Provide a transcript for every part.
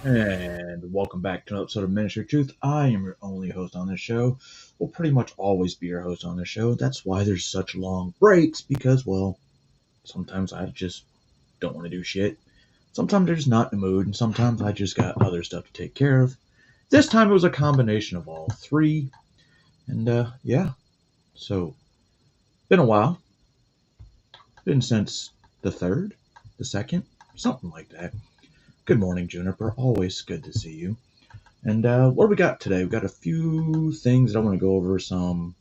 And welcome back to an episode of Ministry of Truth. I am your only host on this show. Will pretty much always be your host on this show. That's why there's such long breaks because, well, sometimes I just don't want to do shit. Sometimes I'm just not in the mood, and sometimes I just got other stuff to take care of. This time it was a combination of all three. And, yeah. So, been a while. Been since the 3rd, the 2nd, something like that. Good morning, Juniper. Always good to see you. And what do we got today? We've got a few things that I want to go over. Some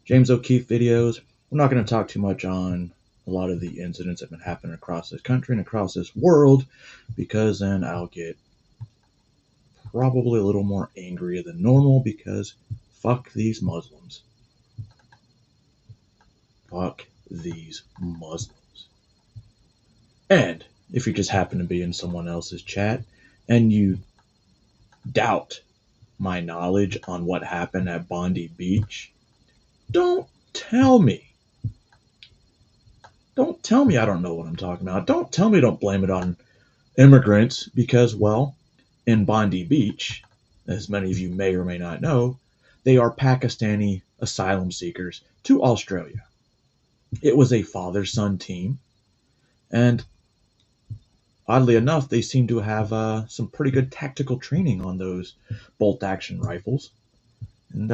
James O'Keefe videos. We're not going to talk too much on a lot of the incidents that have been happening across this country and across this world, because then I'll get probably a little more angrier than normal, because fuck these Muslims. Fuck these Muslims. And if you just happen to be in someone else's chat and you doubt my knowledge on what happened at Bondi Beach, don't tell me. Don't tell me I don't know what I'm talking about. Don't tell me don't blame it on immigrants because, well, in Bondi Beach, as many of you may or may not know, they are Pakistani asylum seekers to Australia. It was a father-son team, and oddly enough, they seem to have some pretty good tactical training on those bolt-action rifles. And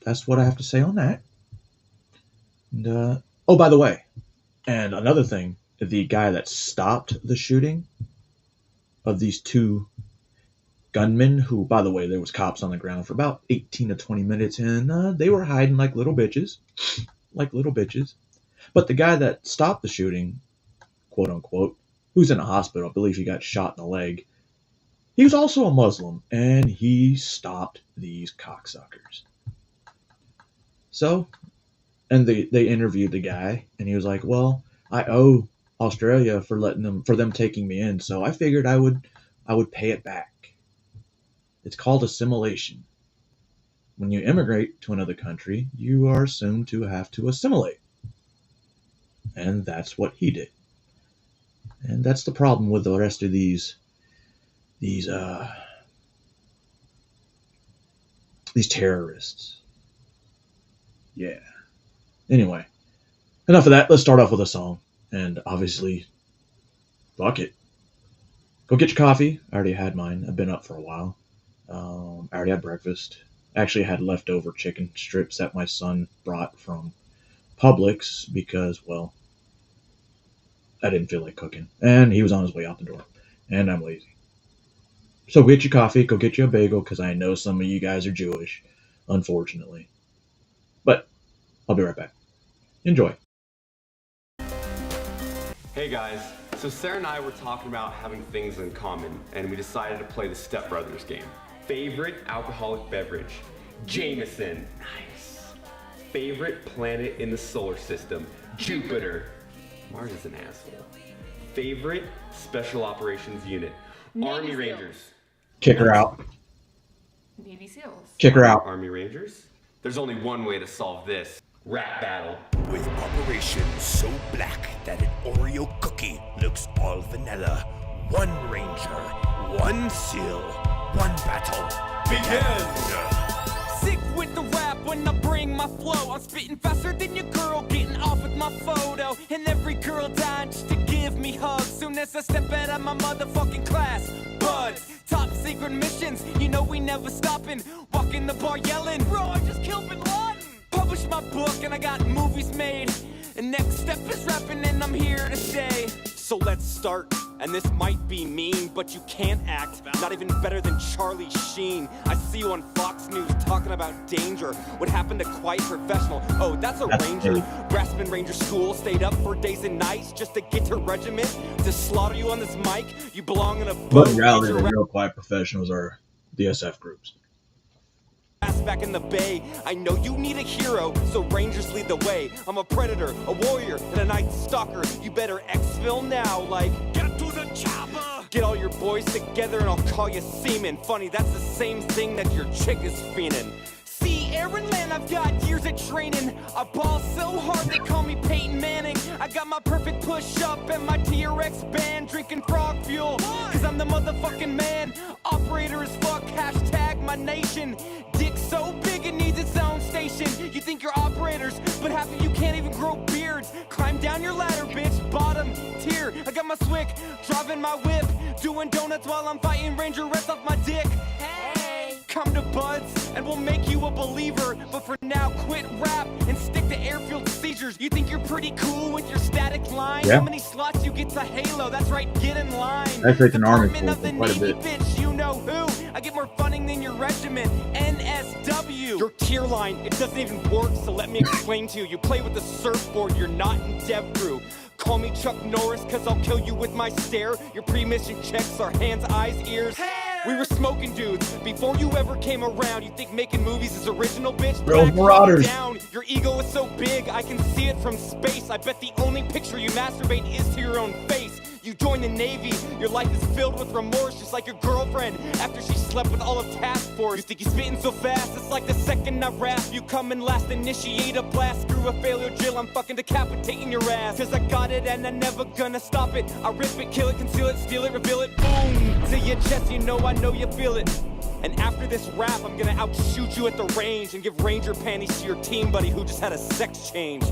that's what I have to say on that. And, oh, by the way, and another thing, the guy that stopped the shooting of these two gunmen, who, by the way, there was cops on the ground for about 18 to 20 minutes, and they were hiding like little bitches. Like little bitches. But the guy that stopped the shooting, quote-unquote, who's in a hospital, I believe he got shot in the leg, he was also a Muslim, and he stopped these cocksuckers. So, and they interviewed the guy, and he was like, well, I owe Australia for them taking me in, so I figured I would pay it back. It's called assimilation. When you immigrate to another country, you are assumed to have to assimilate. And that's what he did. And that's the problem with the rest of these terrorists. Yeah. Anyway, enough of that. Let's start off with a song. And obviously, fuck it. Go get your coffee. I already had mine. I've been up for a while. I already had breakfast. Actually, I had leftover chicken strips that my son brought from Publix because, well, I didn't feel like cooking. And he was on his way out the door. And I'm lazy. So go get your coffee. Go get you a bagel, because I know some of you guys are Jewish, unfortunately. But I'll be right back. Enjoy. Hey guys, so Sarah and I were talking about having things in common, and we decided to play the Step Brothers game. Favorite alcoholic beverage? Jameson. Nice. Favorite planet in the solar system? Jupiter. Mars is an asshole. Favorite special operations unit? Army Rangers. Kick her out. Navy SEALs. Kick her out. Army Rangers? There's only one way to solve this. Rap battle. With operation so black that an Oreo cookie looks all vanilla. One ranger, one seal, one battle. Begin! Sick with the rap when I bring my flow. I'm spitting faster than your girl, getting off with my photo. And every girl dying just to give me hugs. Soon as I step out of my motherfucking class. Buds, top secret missions, you know we never stopping. Walking the bar yelling, bro, I just killed Bin Laden. Published my book and I got movies made. And next step is rapping and I'm here to stay. So let's start. And this might be mean, but you can't act. Not even better than Charlie Sheen. I see you on Fox News talking about danger. What happened to Quiet Professional? Oh, that's a ranger. Raspin Ranger School, stayed up for days and nights just to get to regiment. To slaughter you on this mic, you belong in a boat. But in reality, the real quiet professionals are the SF groups. Back in the bay, I know you need a hero, so Rangers lead the way. I'm a predator, a warrior, and a night stalker. You better exfil now, like get to the chopper. Get all your boys together and I'll call you seaman. Funny, that's the same thing that your chick is fiending. See, Aaron Land, I've got years of training. I ball so hard they call me Peyton Manning. I got my perfect push-up and my TRX band, drinking frog fuel, cause I'm the motherfucking man. Operator as fuck, hashtag my nation. Dick so big it needs its own station. You think you're operators, but half of you can't even grow beards. Climb down your ladder, bitch, bottom tier. I got my swick, driving my whip, doing donuts while I'm fighting Ranger Reds off my dick. Hey, come to Buds and we'll make you a believer. But for now, quit rap and stick to airfield seizures. You think you're pretty cool with your static line? Yeah. How many slots you get to Halo? That's right, get in line. I've taken Army Department of the for quite a Navy, bit. bitch, you know who? I get more funding than your regiment, NSW. Your tier line, it doesn't even work, so let me explain to you. You play with the surfboard, you're not in dev crew. Call me Chuck Norris, cause I'll kill you with my stare. Your pre-mission checks are hands, eyes, ears. We were smoking dudes before you ever came around. You think making movies is original, bitch? Bro, Back Marauders. down. Your ego is so big, I can see it from space. I bet the only picture you masturbate is to your own face. You join the Navy, your life is filled with remorse, just like your girlfriend after she slept with all of Task Force. You think you're spitting so fast, it's like the second I rap. You come and last, initiate a blast, screw a failure drill, I'm fucking decapitating your ass. Cause I got it and I'm never gonna stop it. I rip it, kill it, conceal it, steal it, reveal it, boom! To your chest, you know you feel it. And after this rap, I'm gonna outshoot you at the range and give Ranger panties to your team buddy who just had a sex change.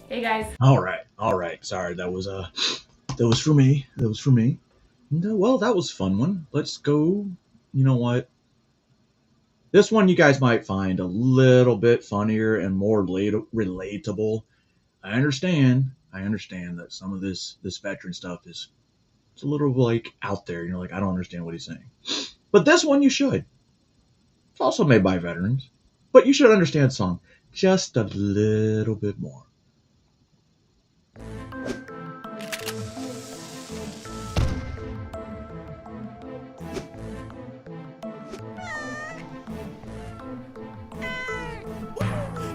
Hey guys. All right. Sorry, that was for me. No, well, that was a fun one. Let's go. You know what? This one you guys might find a little bit funnier and more relatable. I understand that some of this veteran stuff is it's a little like out there. You're like, I don't understand what he's saying. But this one you should. It's also made by veterans, but you should understand the song just a little bit more.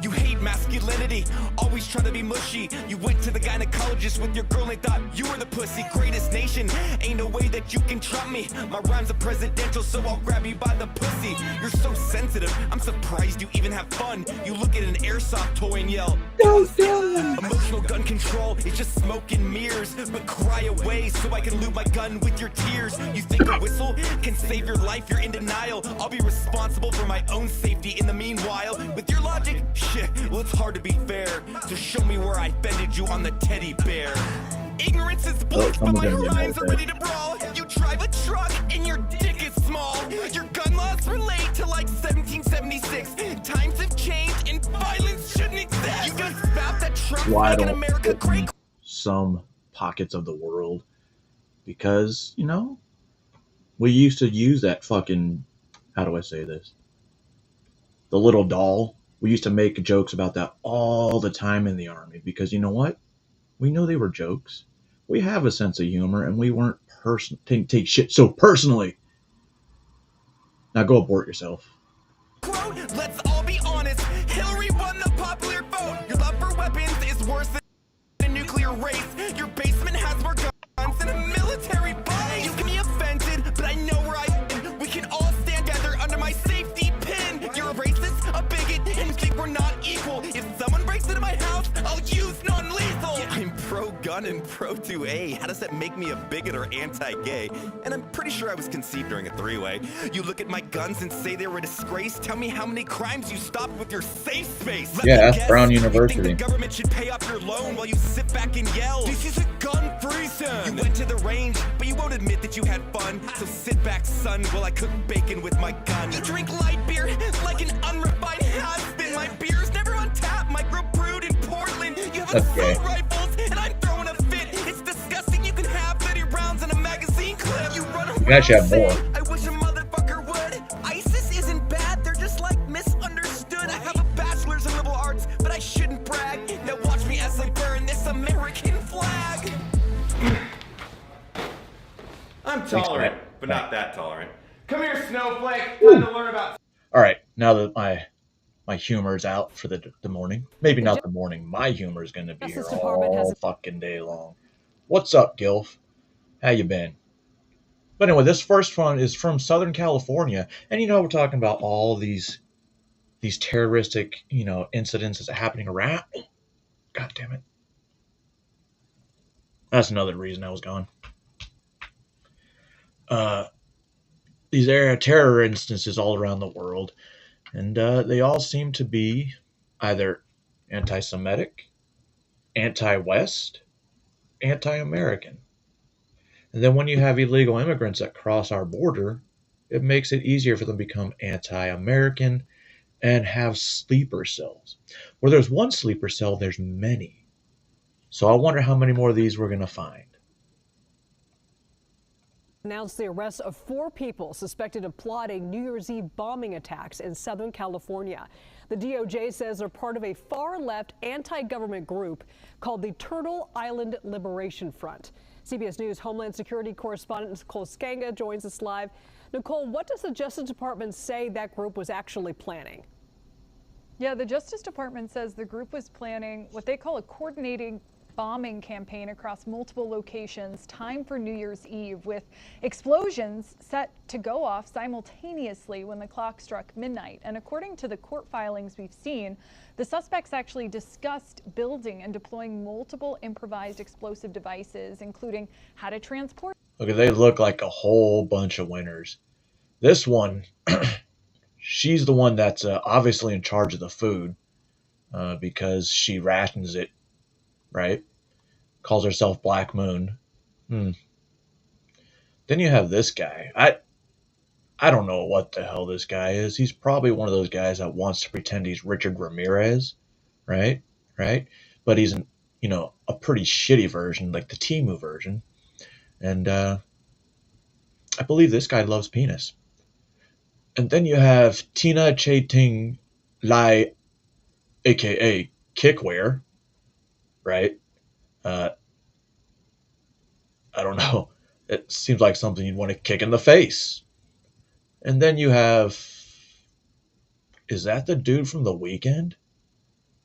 You hate masculinity, always trying to be mushy. You went to the gynecologist with your girl and thought you were the pussy. Greatest nation, ain't no way that you can trump me. My rhymes are presidential, so I'll grab you by the pussy. You're so sensitive, I'm surprised you even have fun. You look at an airsoft toy and yell, emotional gun control is just smoke and mirrors. But cry away so I can loot my gun with your tears. You think a whistle can save your life, you're in denial. I'll be responsible for my own safety in the meanwhile. With your logic, shit, well it's hard to be fair. So show me where I offended you on the teddy bear. Ignorance is bliss, but my rhymes are ready to brawl. You drive a truck and your dick is small. Your gun laws relate to like 1776. Times have changed and violence shouldn't exist. You gonna spout that Trump Why making don't America great? some pockets of the world, because we used to use that fucking, how do I say this, the little doll. We used to make jokes about that all the time in the Army, because you know what, we know they were jokes. We have a sense of humor and we weren't take shit so personally. Now go abort yourself. Quote, let's all be honest, Hillary won the popular vote. Your love for weapons is worse than a nuclear race. Your basement has more guns than a military base. You can be offended, but I know where I've been. We can all stand together under my safety pin. You're a racist, a bigot, and you think we're not equal. If someone breaks into my house, I'll use non-lethal. Yeah, I'm pro-gun and pro-2A. How does that make me a bigot or anti-gay? And I'm pretty sure I was conceived during a three-way. You look at my guns and say they were a disgrace. Tell me how many crimes you stopped with your safe space. Let Yeah, me that's guess, Brown you University. think the government should pay off your loan while you sit back and yell, this is a gun-free zone. You went to the range, but you won't admit that you had fun. So sit back, son, while I cook bacon with my gun. You drink light beer like an unrefined has-been. My beer's never on tap, micro-brewed in Portland. You have That's gay. assault rifles, and I'm throwing a fit. It's disgusting you can have 30 rounds in a magazine clip. You run around You actually have more. saying, I wish a motherfucker would. ISIS isn't bad, they're just like misunderstood. I have a bachelor's in liberal arts, but I shouldn't brag. Now watch me as I burn this American flag. I'm tolerant, Matt. but not that tolerant. Come here, Snowflake. Time to learn about. All right, now that my humor's out for the morning, maybe not the morning, my humor is going to be here Justice Department all has fucking day long. What's up, Gilf? How you been? But anyway, this first one is from Southern California, and we're talking about all these these terroristic, incidents that's happening around. God damn it. That's another reason I was gone. These terror instances all around the world, and they all seem to be either anti-Semitic, anti-West, anti-American. And then when you have illegal immigrants that cross our border, it makes it easier for them to become anti-American and have sleeper cells. Where there's one sleeper cell, there's many. So I wonder how many more of these we're going to find. Announced the arrest of 4 people suspected of plotting New Year's Eve bombing attacks in Southern California. The DOJ says they're part of a far-left anti-government group called the Turtle Island Liberation Front. CBS News Homeland Security correspondent Nicole Skanga joins us live. Nicole, what does the Justice Department say that group was actually planning? Yeah, the Justice Department says the group was planning what they call a coordinating bombing campaign across multiple locations, timed for New Year's Eve, with explosions set to go off simultaneously when the clock struck midnight. And according to the court filings we've seen, the suspects actually discussed building and deploying multiple improvised explosive devices, including how to transport. Okay, they look like a whole bunch of winners. This one, she's the one that's obviously in charge of the food because she rations it, right? Calls herself Black Moon. Then you have this guy. I don't know what the hell this guy is. He's probably one of those guys that wants to pretend he's Richard Ramirez, right? But he's a pretty shitty version, like the Temu version. And I believe this guy loves penis. And then you have Tina Chaiting Lai, aka Kickware, right? I don't know. It seems like something you'd want to kick in the face. And then you have, is that the dude from The Weeknd?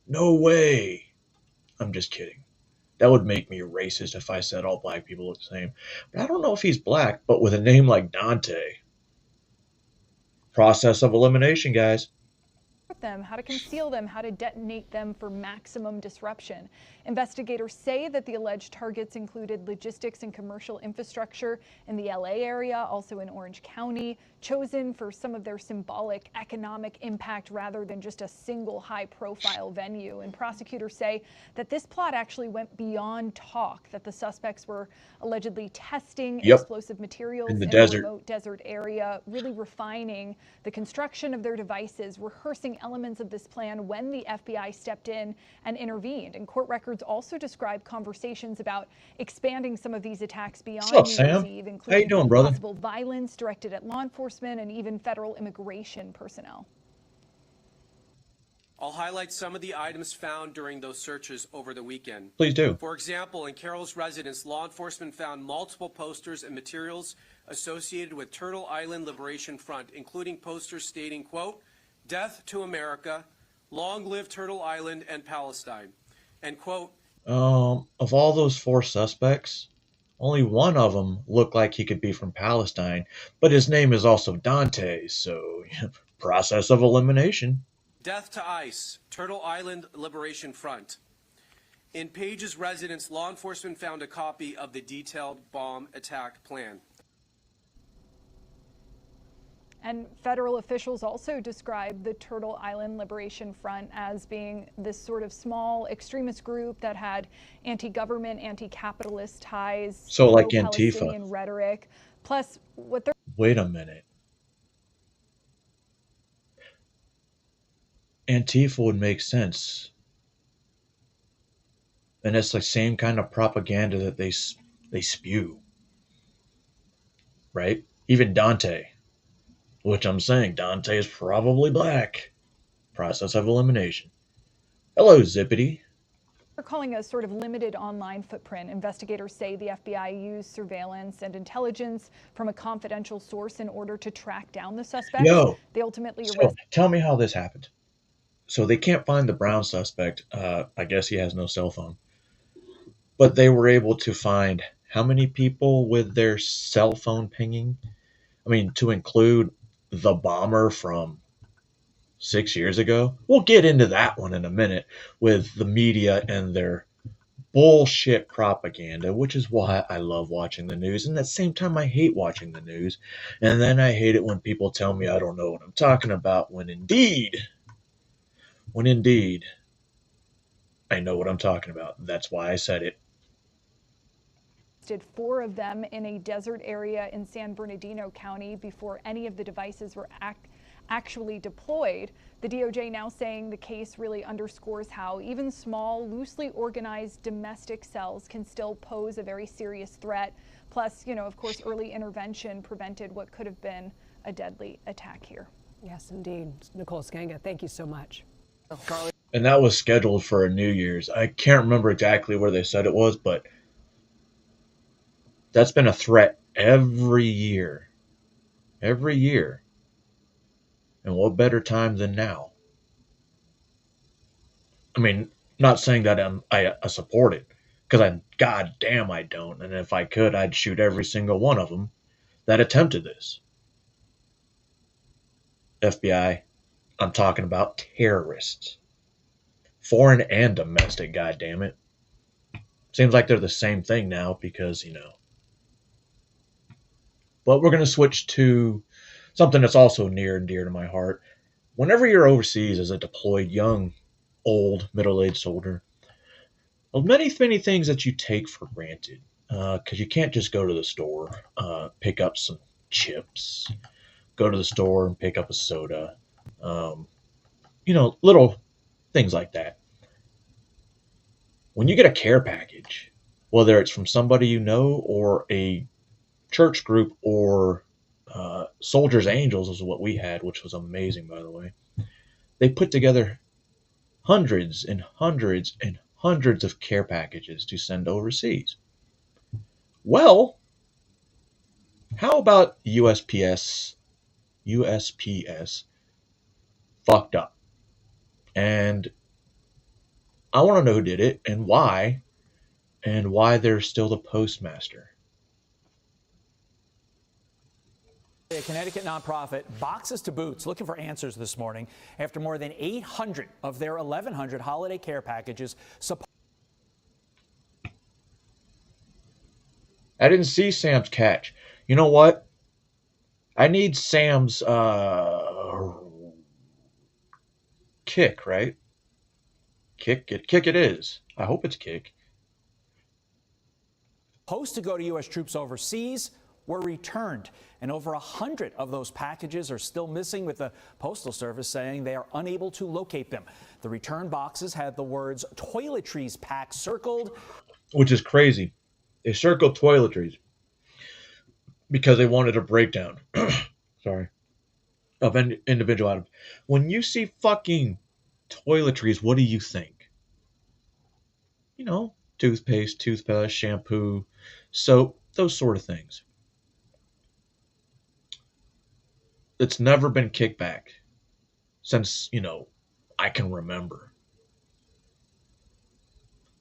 No way. I'm just kidding. That would make me racist if I said all black people look the same. But I don't know if he's black, but with a name like Dante. Process of elimination, guys. Them, how to conceal them, how to detonate them for maximum disruption. Investigators say that the alleged targets included logistics and commercial infrastructure in the LA area, also in Orange County, chosen for some of their symbolic economic impact rather than just a single high-profile venue. And prosecutors say that this plot actually went beyond talk, that the suspects were allegedly testing explosive materials in a remote desert area, really refining the construction of their devices, rehearsing elements of this plan when the FBI stepped in and intervened. And court records also describe conversations about expanding some of these attacks beyond New Year's Eve, including possible violence directed at law enforcement and even federal immigration personnel. I'll highlight some of the items found during those searches over the weekend. Please do. For example, in Carroll's residence, law enforcement found multiple posters and materials associated with Turtle Island Liberation Front, including posters stating, quote, "Death to America, long live Turtle Island and Palestine," and quote. Of all those 4 suspects, only one of them looked like he could be from Palestine, but his name is also Dante, so process of elimination. Death to ICE, Turtle Island Liberation Front. In Page's residence, law enforcement found a copy of the detailed bomb attack plan. And federal officials also described the Turtle Island Liberation Front as being this sort of small extremist group that had anti-government, anti-capitalist ties, so like Antifa rhetoric. Plus, what they're wait a minute. Antifa would make sense, and it's the same kind of propaganda that they spew, right? Even Dante. Which I'm saying, Dante is probably black. Process of elimination. Hello, Zippity. They're calling a sort of limited online footprint. Investigators say the FBI used surveillance and intelligence from a confidential source in order to track down the suspects. They ultimately arrested. Tell me how this happened. So they can't find the brown suspect. I guess he has no cell phone. But they were able to find how many people with their cell phone pinging? I mean, to include the bomber from 6 years ago. We'll get into that one in a minute with the media and their bullshit propaganda, which is why I love watching the news. And at the same time, I hate watching the news. And then I hate it when people tell me I don't know what I'm talking about, when indeed, I know what I'm talking about. That's why I said it. Did 4 of them in a desert area in San Bernardino County before any of the devices were actually deployed. The DOJ now saying the case really underscores how even small, loosely organized domestic cells can still pose a very serious threat. Plus, of course, early intervention prevented what could have been a deadly attack here. Yes, indeed. Nicole Sganga, thank you so much. And that was scheduled for a New Year's. I can't remember exactly where they said it was, but that's been a threat every year. Every year. And what better time than now? I mean, not saying that I support it, because goddamn I don't. And if I could, I'd shoot every single one of them that attempted this. FBI, I'm talking about terrorists. Foreign and domestic, goddammit. Seems like they're the same thing now because, But we're going to switch to something that's also near and dear to my heart. Whenever you're overseas as a deployed young, old, middle-aged soldier, many things that you take for granted, because you can't just go to the store, pick up some chips, go to the store and pick up a soda, little things like that. When you get a care package, whether it's from somebody you know or a church group or Soldiers Angels is what we had, which was amazing, by the way. They put together hundreds and hundreds and hundreds of care packages to send overseas. Well, how about USPS fucked up? And I want to know who did it and why they're still the postmaster. A Connecticut nonprofit, Boxes to Boots, looking for answers this morning after more than 800 of their 1,100 holiday care packages. I didn't see Sam's catch. You know what? I need Sam's kick, right? Kick it is. I hope it's kick. Supposed to go to U.S. troops overseas were returned, and over 100 of those packages are still missing, with the Postal Service saying they are unable to locate them. The return boxes had the words toiletries pack circled. Which is crazy. They circled toiletries because they wanted a breakdown of individual items. When you see fucking toiletries, what do you think? Toothpaste, toothbrush, shampoo, soap, those sort of things. It's never been kicked back since, I can remember.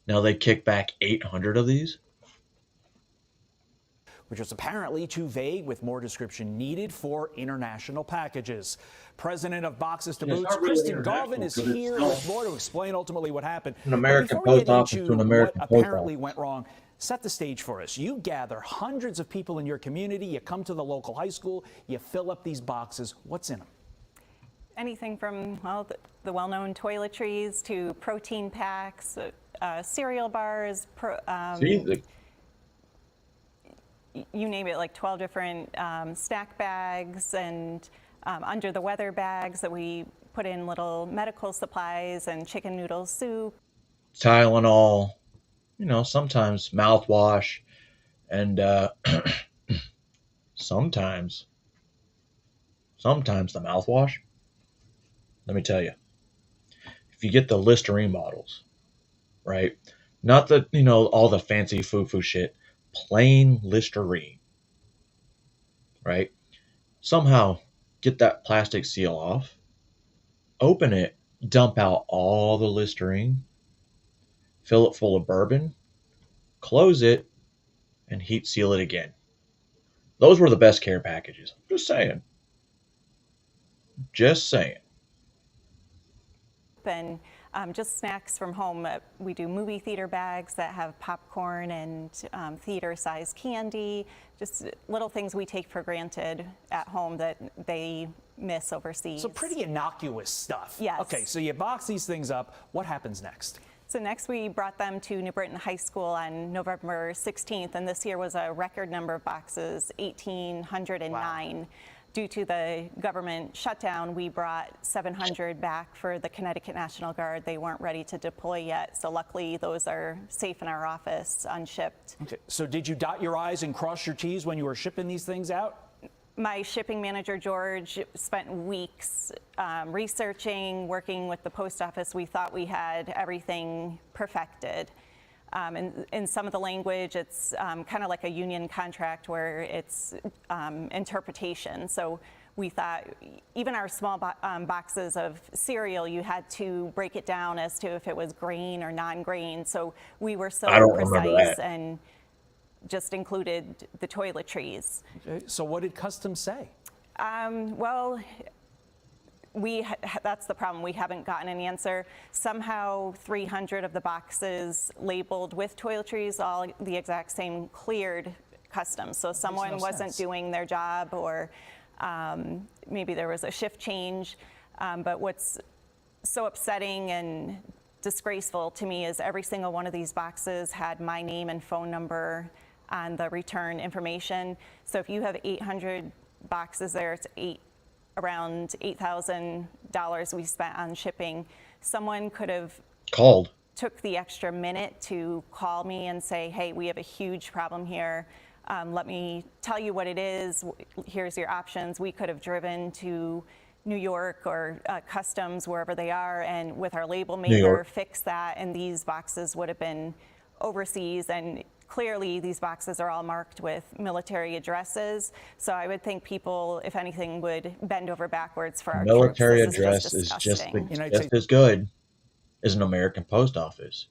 Now they kick back 800 of these? Which was apparently too vague, with more description needed for international packages. President of Boxes to Boots, really Kristen Galvin, is here with more to explain ultimately what happened. An American post office to an American post office. What apparently went wrong. Set the stage for us. You gather hundreds of people in your community. You come to the local high school. You fill up these boxes. What's in them? Anything from, the well-known toiletries to protein packs, cereal bars, you name it, like 12 different snack bags and under the weather bags that we put in little medical supplies and chicken noodle soup. Tylenol, sometimes mouthwash, and sometimes the mouthwash. Let me tell you, if you get the Listerine bottles, right? Not the, all the fancy foo-foo shit, plain Listerine, right? Somehow get that plastic seal off, open it, dump out all the Listerine, fill it full of bourbon, close it, and heat seal it again. Those were the best care packages. Just saying. and just snacks from home. We do movie theater bags that have popcorn and theater-sized candy, just little things we take for granted at home that they miss overseas. So pretty innocuous stuff. Yes. Okay, so you box these things up. What happens next? So next we brought them to New Britain High School on November 16th, and this year was a record number of boxes, 1,809. Wow. Due to the government shutdown, we brought 700 back for the Connecticut National Guard. They weren't ready to deploy yet, so luckily those are safe in our office, unshipped. Okay. So did you dot your I's and cross your T's when you were shipping these things out? My shipping manager, George, spent weeks researching, working with the post office. We thought we had everything perfected. In some of the language, it's kind of like a union contract where it's interpretation. So we thought even our small boxes of cereal, you had to break it down as to if it was grain or non-grain. So we were so precise and just included the toiletries. Okay. So what did Customs say? Well, that's the problem. We haven't gotten an answer. Somehow 300 of the boxes labeled with toiletries, all the exact same, cleared Customs. So someone wasn't doing their job, or maybe there was a shift change. But what's so upsetting and disgraceful to me is every single one of these boxes had my name and phone number on the return information. So if you have 800 boxes there, it's around $8,000 we spent on shipping. Someone could have took the extra minute to call me and say, hey, we have a huge problem here. Let me tell you what it is. Here's your options. We could have driven to New York or Customs, wherever they are, and with our label maker fix that, and these boxes would have been overseas. And clearly these boxes are all marked with military addresses. So I would think people, if anything, would bend over backwards for our military troops. address is just as good as an American post office,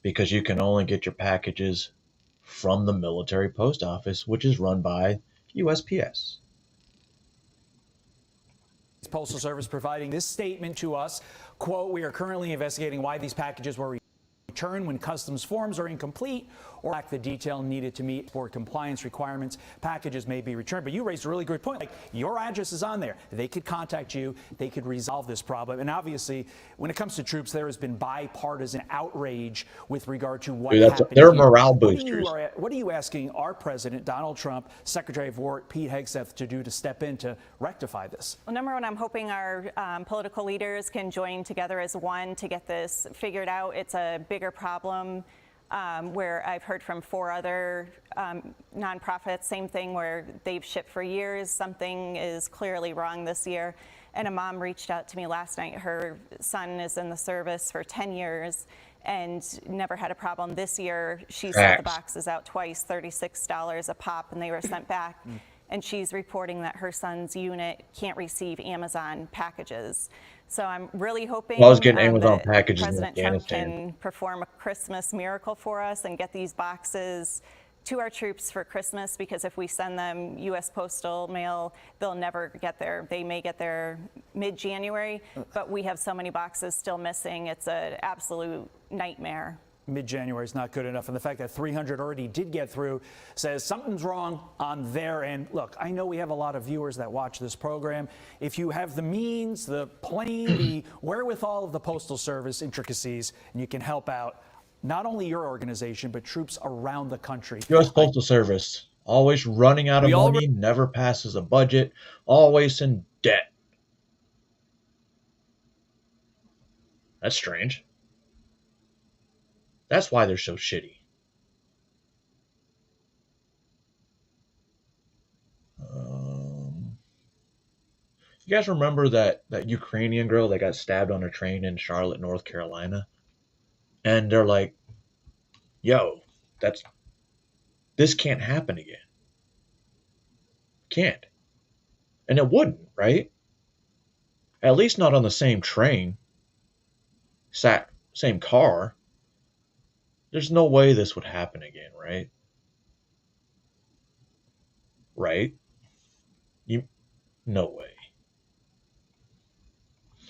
because you can only get your packages from the military post office, which is run by USPS. Postal Service providing this statement to us, quote, we are currently investigating why these packages were returned when Customs forms are incomplete or lack the detail needed to meet for compliance requirements. Packages may be returned. But you raised a really good point. Like, your address is on there. They could contact you. They could resolve this problem. And obviously, when it comes to troops, there has been bipartisan outrage with regard to what happened. They're morale boosters. What are you asking our president, Donald Trump, Secretary of War, Pete Hegseth, to do to step in to rectify this? Well, number one, I'm hoping our political leaders can join together as one to get this figured out. It's a bigger problem. Where I've heard from 4 other nonprofits, same thing, where they've shipped for years. Something is clearly wrong this year. And a mom reached out to me last night. Her son is in the service for 10 years and never had a problem. This year, she sent the boxes out twice, $36 a pop, and they were sent back. And she's reporting that her son's unit can't receive Amazon packages. So I'm really hoping that President Trump can perform a Christmas miracle for us and get these boxes to our troops for Christmas, because if we send them U.S. postal mail, they'll never get there. They may get there mid-January, but we have so many boxes still missing. It's an absolute nightmare. Mid-January is not good enough. And the fact that 300 already did get through says something's wrong on their end. Look, I know we have a lot of viewers that watch this program. If you have the means, the plane, the wherewithal of the Postal Service intricacies, and you can help out not only your organization, but troops around the country. U.S. Postal Service, always running out of money, never passes a budget, always in debt. That's strange. That's why they're so shitty. You guys remember that Ukrainian girl that got stabbed on a train in Charlotte, North Carolina? And they're like, yo, this can't happen again. Can't. And it wouldn't, right? At least not on the same train. Same car. There's no way this would happen again, right? Right? No way.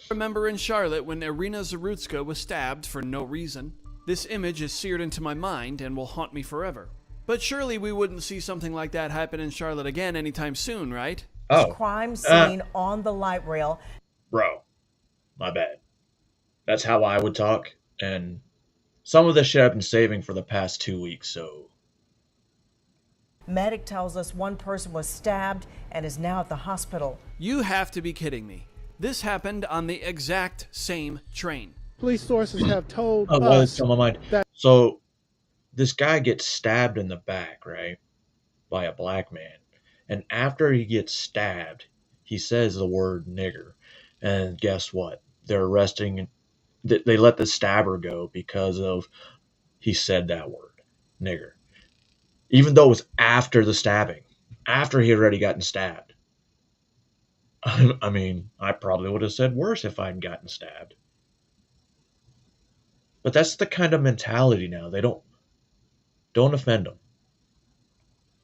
Remember in Charlotte when Irina Zarutska was stabbed for no reason? This image is seared into my mind and will haunt me forever. But surely we wouldn't see something like that happen in Charlotte again anytime soon, right? Oh. Crime scene on the light rail. Bro, my bad. That's how I would talk, and some of this shit I've been saving for the past 2 weeks, so... Medic tells us one person was stabbed and is now at the hospital. You have to be kidding me. This happened on the exact same train. Police sources have told well, us it's on my mind. that... So, this guy gets stabbed in the back, right? By a black man. And after he gets stabbed, he says the word nigger. And guess what? They're arresting... They let the stabber go because of he said that word, nigger. Even though it was after the stabbing. After he had already gotten stabbed. I mean, I probably would have said worse if I'd gotten stabbed. But that's the kind of mentality now. They don't offend them.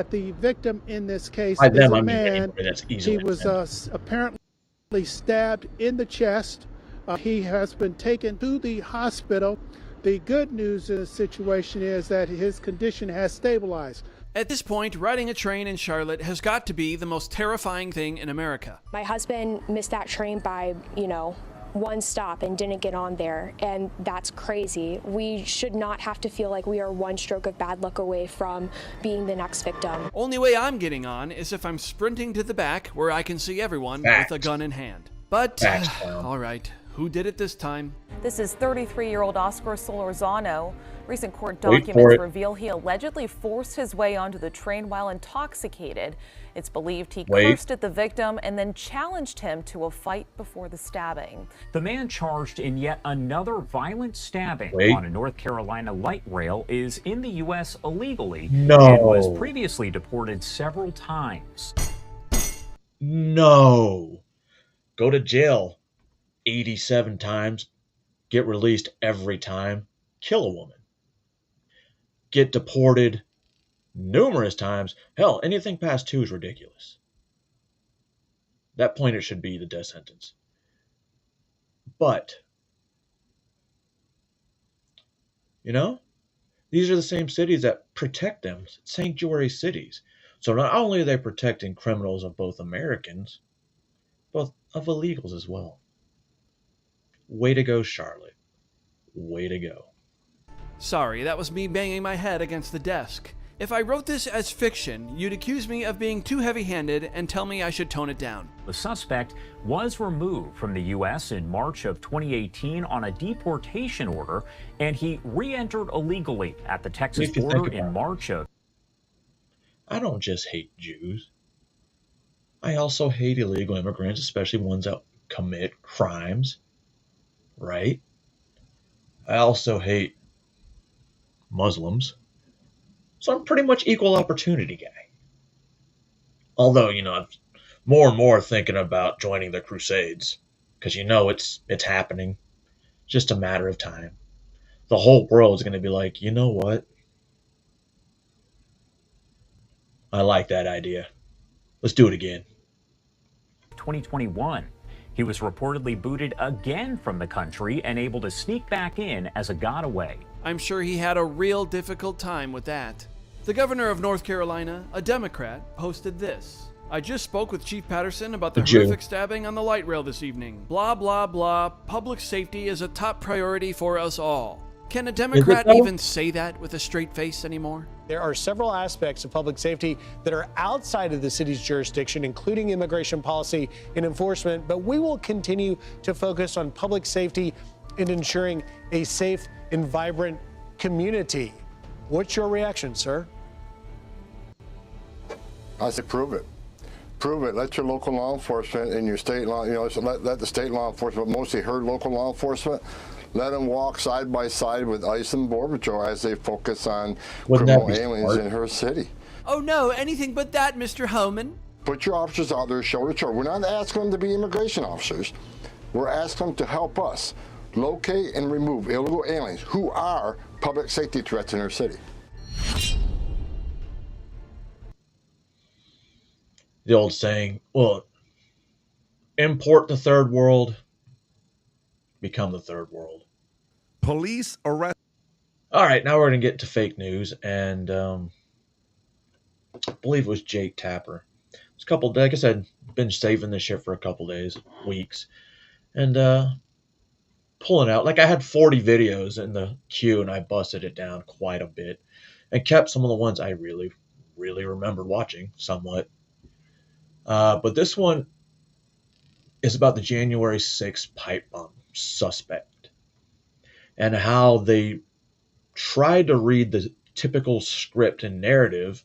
The victim in this case By is them, a I mean man. anybody that's easily He was apparently stabbed in the chest. He has been taken to the hospital. The good news in the situation is that his condition has stabilized. At this point, riding a train in Charlotte has got to be the most terrifying thing in America. My husband missed that train by, one stop and didn't get on there, and that's crazy. We should not have to feel like we are one stroke of bad luck away from being the next victim. Only way I'm getting on is if I'm sprinting to the back where I can see everyone with a gun in hand. But, all right, who did it this time? This is 33-year-old Oscar Solorzano. Recent court documents reveal he allegedly forced his way onto the train while intoxicated. It's believed he cursed at the victim and then challenged him to a fight before the stabbing. The man charged in yet another violent stabbing on a North Carolina light rail is in the U.S. illegally and was previously deported several times. No. Go to jail 87 times, get released every time, kill a woman. Get deported numerous times. Hell, anything past 2 is ridiculous. At that point, it should be the death sentence. But, these are the same cities that protect them, sanctuary cities. So not only are they protecting criminals of both Americans, but of illegals as well. Way to go, Charlotte. Way to go. Sorry, that was me banging my head against the desk. If I wrote this as fiction, you'd accuse me of being too heavy-handed and tell me I should tone it down. The suspect was removed from the U.S. in March of 2018 on a deportation order, and he re-entered illegally at the Texas border in March of... I don't just hate Jews. I also hate illegal immigrants, especially ones that commit crimes. Right? I also hate Muslims. So I'm pretty much equal opportunity guy. Although, I'm more and more thinking about joining the Crusades. Because it's happening. Just a matter of time. The whole world is going to be like, you know what? I like that idea. Let's do it again. 2021. He was reportedly booted again from the country and able to sneak back in as a gotaway. I'm sure he had a real difficult time with that. The governor of North Carolina, a Democrat, posted this. I just spoke with Chief Patterson about the horrific stabbing on the light rail this evening. Blah, blah, blah. Public safety is a top priority for us all. Can a Democrat even say that with a straight face anymore? There are several aspects of public safety that are outside of the city's jurisdiction, including immigration policy and enforcement, but we will continue to focus on public safety and ensuring a safe and vibrant community. What's your reaction, sir? I say prove it. Prove it. Let your local law enforcement and your state law, let the state law enforcement, mostly her local law enforcement, let them walk side by side with ICE and Border Patrol as they focus on criminal aliens in her city. Oh no, anything but that, Mr. Homan. Put your officers out there shoulder to shoulder. We're not asking them to be immigration officers. We're asking them to help us locate and remove illegal aliens who are public safety threats in our city. The old saying, well, import the third world, become the third world. Police arrest. All right, now we're going to get to fake news, and I believe it was Jake Tapper. It's a couple, like I said, been saving this shit for a couple days, weeks, and pulling out. Like I had 40 videos in the queue, and I busted it down quite a bit, and kept some of the ones I really, really remember watching somewhat. But this one is about the January 6th pipe bomb suspect and how they tried to read the typical script and narrative,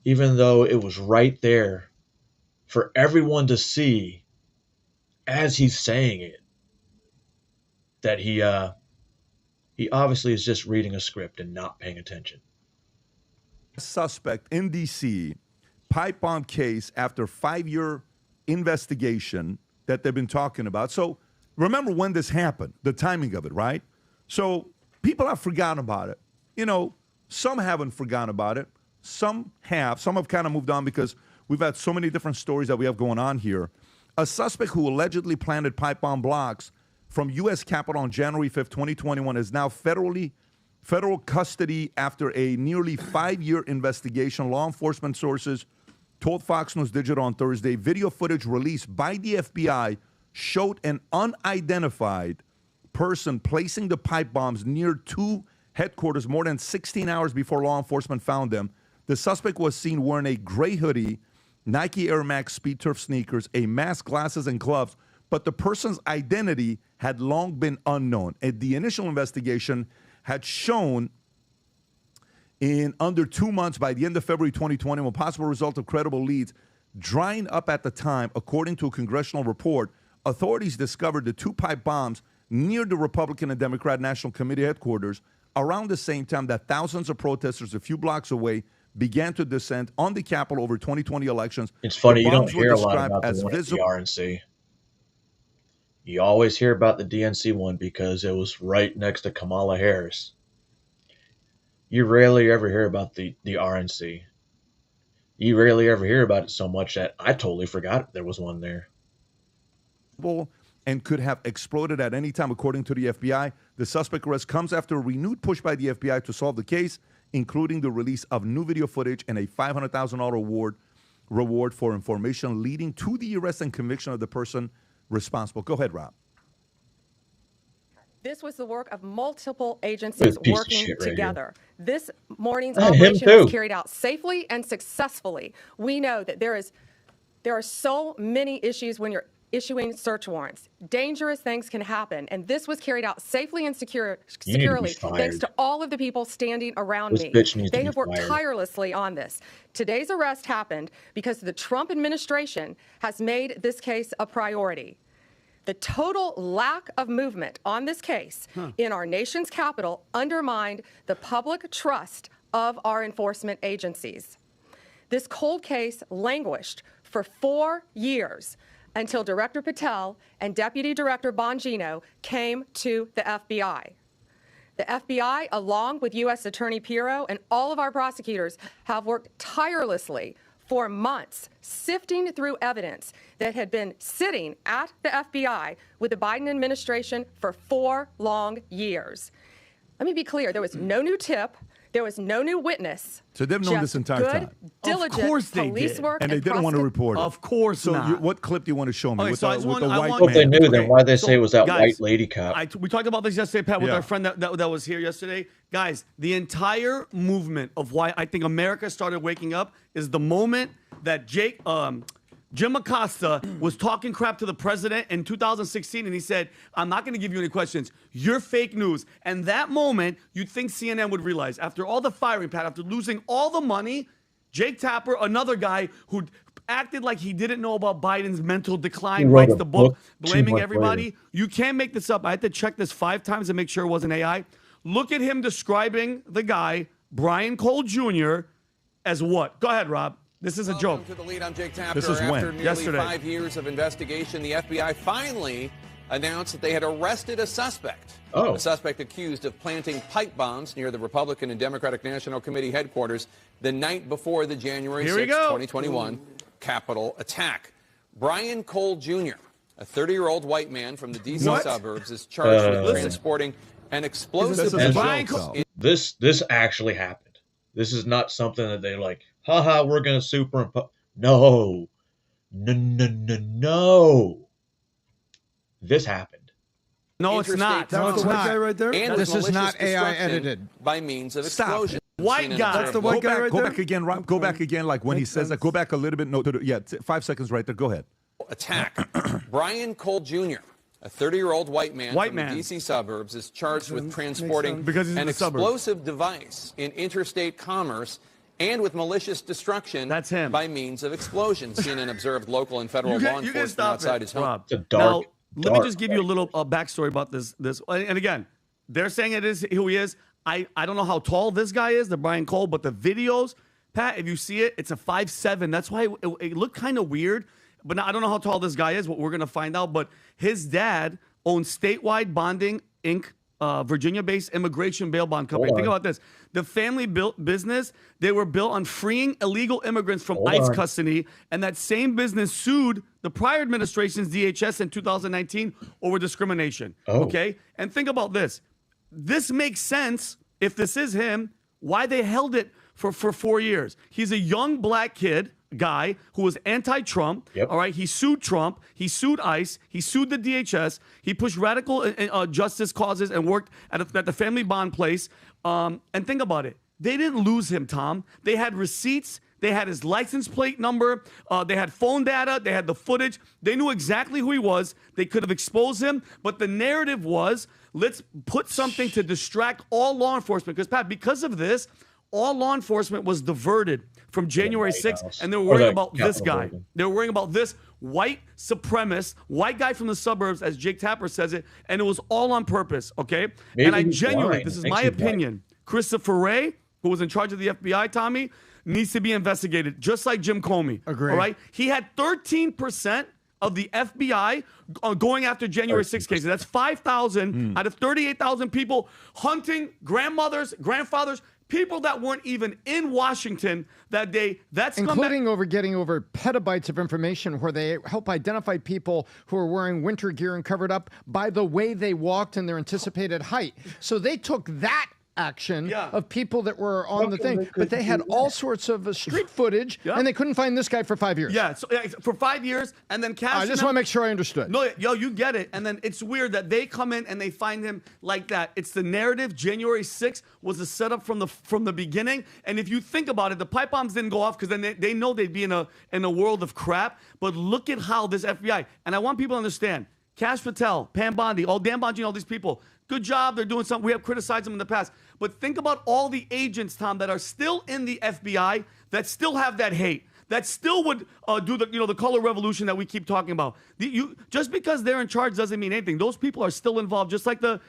even though it was right there for everyone to see as he's saying it, that he obviously is just reading a script and not paying attention. Suspect in D.C. pipe bomb case after 5-year investigation that they've been talking about. So remember when this happened, the timing of it, right? So people have forgotten about it. You know, some haven't forgotten about it. Some have kind of moved on because we've had so many different stories that we have going on here. A suspect who allegedly planted pipe bomb blocks from U.S. Capitol on January 5th, 2021 is now federal custody after a nearly 5-year investigation. Law enforcement sources told Fox News Digital on Thursday video footage released by the FBI showed an unidentified person placing the pipe bombs near two headquarters more than 16 hours before law enforcement found them. The suspect was seen wearing a gray hoodie, Nike Air Max Speed Turf sneakers, a mask, glasses, and gloves, but the person's identity had long been unknown. And the initial investigation had shown in under 2 months, by the end of February 2020, a possible result of credible leads drying up at the time. According to a congressional report, authorities discovered the two pipe bombs near the Republican and Democrat National Committee headquarters around the same time that thousands of protesters a few blocks away began to descend on the Capitol over 2020 elections. It's funny, you don't hear a lot about the one at the RNC. You always hear about the DNC one because it was right next to Kamala Harris. You rarely ever hear about the RNC. You rarely ever hear about it so much that I totally forgot there was one there. And could have exploded at any time, according to the FBI. The suspect arrest comes after a renewed push by the FBI to solve the case, including the release of new video footage and a $500,000 reward for information leading to the arrest and conviction of the person responsible. Go ahead, Rob. This was the work of multiple agencies working together. This morning's him operation too. was carried out safely and successfully. We know that there are so many issues when you're issuing search warrants. Dangerous things can happen, and this was carried out safely and securely thanks to all of the people standing around me. They have worked tirelessly on this. Today's arrest happened because the Trump administration has made this case a priority. The total lack of movement on this case in our nation's capital undermined the public trust of our enforcement agencies. This cold case languished for 4 years until Director Patel and Deputy Director Bongino came to the FBI. The FBI, along with U.S. Attorney Pirro and all of our prosecutors, have worked tirelessly for months, sifting through evidence that had been sitting at the FBI with the Biden administration for 4 long years. Let me be clear, there was no new tip. There was no new witness. So they've known this entire time. Diligent Of course they police did. work And they didn't want to report it. Of course so not. What clip do you want to show me? Okay, with so the, I just with want- the I white want- man? If they knew, then why'd they say it was that guys, white lady cop? We talked about this yesterday, Pat, with Yeah. our friend that was here yesterday. Guys, the entire movement of why I think America started waking up is the moment that Jim Acosta was talking crap to the president in 2016, and he said, I'm not going to give you any questions. You're fake news. And that moment, you'd think CNN would realize, after all the firing, Pat, after losing all the money, Jake Tapper, another guy who acted like he didn't know about Biden's mental decline, He wrote writes a the book, book 2 blaming months everybody. later. You can't make this up. I had to check this 5 times to make sure it wasn't AI. Look at him describing the guy, Brian Cole Jr., as what? Go ahead, Rob. This is a joke. Welcome to the lead. I'm Jake Tapper. This is After when? nearly Yesterday. 5 years of investigation, the FBI finally announced that they had arrested a suspect. Oh. A suspect accused of planting pipe bombs near the Republican and Democratic National Committee headquarters the night before the January Here we 6, go. 2021 Capitol attack. Brian Cole Jr. a 30-year-old white man from the D.C. suburbs, is charged with transporting an explosive device. This actually happened. This is not something that they like, haha, we're going to superimpose. No. This happened. No, it's not. That's the white guy right there. And this is not AI edited. By means of explosion. White guy. That's the white guy right there. Go back again, Rob. Go back again, like when he says that. Go back a little bit. No, 5 seconds right there. Go ahead. Attack. Brian Cole Jr., a 30-year-old white man from the D.C. suburbs, is charged with transporting an explosive device in interstate commerce and with malicious destruction by means of explosion. CNN observed local and federal law enforcement outside his home. Rob, now, let me just give you a little backstory about this. And again, they're saying it is who he is. I don't know how tall this guy is, the Brian Cole, but the videos, Pat, if you see it, it's a 5'7". That's why it looked kind of weird. But now, I don't know how tall this guy is. What we're going to find out. But his dad owns Statewide Bonding, Inc., Virginia-based immigration bail bond company. Think about this. The family built business, they were built on freeing illegal immigrants from ICE custody. And that same business sued the prior administration's DHS in 2019 over discrimination. Okay? And think about this. This makes sense if this is him, why they held it for 4 years. He's a young black guy who was anti-Trump. All right, he sued Trump. He sued ICE. He sued the DHS. He pushed radical justice causes and worked at the family bond place. And think about it. They didn't lose him, Tom. They had receipts. They had his license plate number. They had phone data. They had the footage. They knew exactly who he was. They could have exposed him. But the narrative was, let's put something to distract all law enforcement. Because of this, all law enforcement was diverted from January 6th, and they were worrying about this guy. They were worrying about this white supremacist, white guy from the suburbs, as Jake Tapper says it, and it was all on purpose, okay? And I genuinely, this is my opinion, Christopher Wray, who was in charge of the FBI, Tommy, needs to be investigated, just like Jim Comey. Agreed. All right? He had 13% of the FBI going after January 6th cases. That's 5,000 out of 38,000 people hunting grandmothers, grandfathers, people that weren't even in Washington that day. That's including getting over petabytes of information where they help identify people who are wearing winter gear and covered up by the way they walked and their anticipated height. So they took that action of people that were on the thing, but they had all sorts of street footage, and they couldn't find this guy for 5 years. Yeah, so for 5 years, and then I just want to make sure I understood. No, yo, you get it. And then it's weird that they come in and they find him like that. It's the narrative. January 6th was a setup from the beginning. And if you think about it, the pipe bombs didn't go off because then they know they'd be in a world of crap. But look at how this FBI, and I want people to understand, Kash Patel, Pam Bondi, Dan Bongino, all these people, good job. They're doing something. We have criticized them in the past. But think about all the agents, Tom, that are still in the FBI that still have that hate, that still would do the color revolution that we keep talking about. Just because they're in charge doesn't mean anything. Those people are still involved, just like the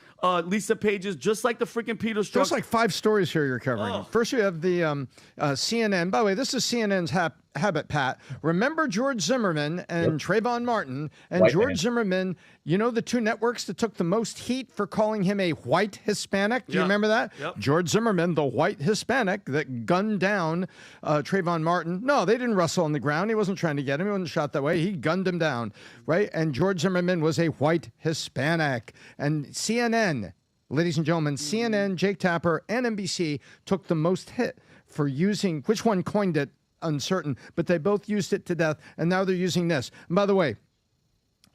Lisa Pages, just like the freaking Peter Strzok. There's like 5 stories here you're covering. First, you have the CNN. By the way, this is CNN's habit, Pat. Remember George Zimmerman and Trayvon Martin. And George Zimmerman, you know the 2 networks that took the most heat for calling him a white Hispanic? Do you remember that? Yep. George Zimmerman, the white Hispanic that gunned down Trayvon Martin. No, they didn't wrestle on the ground. He wasn't trying to get him. He wasn't shot that way. He gunned him down, right? And George Zimmerman was a white Hispanic. And CNN, ladies and gentlemen, CNN, Jake Tapper, and NBC took the most hit for using, which one coined it, uncertain, but they both used it to death, and now they're using this. And by the way,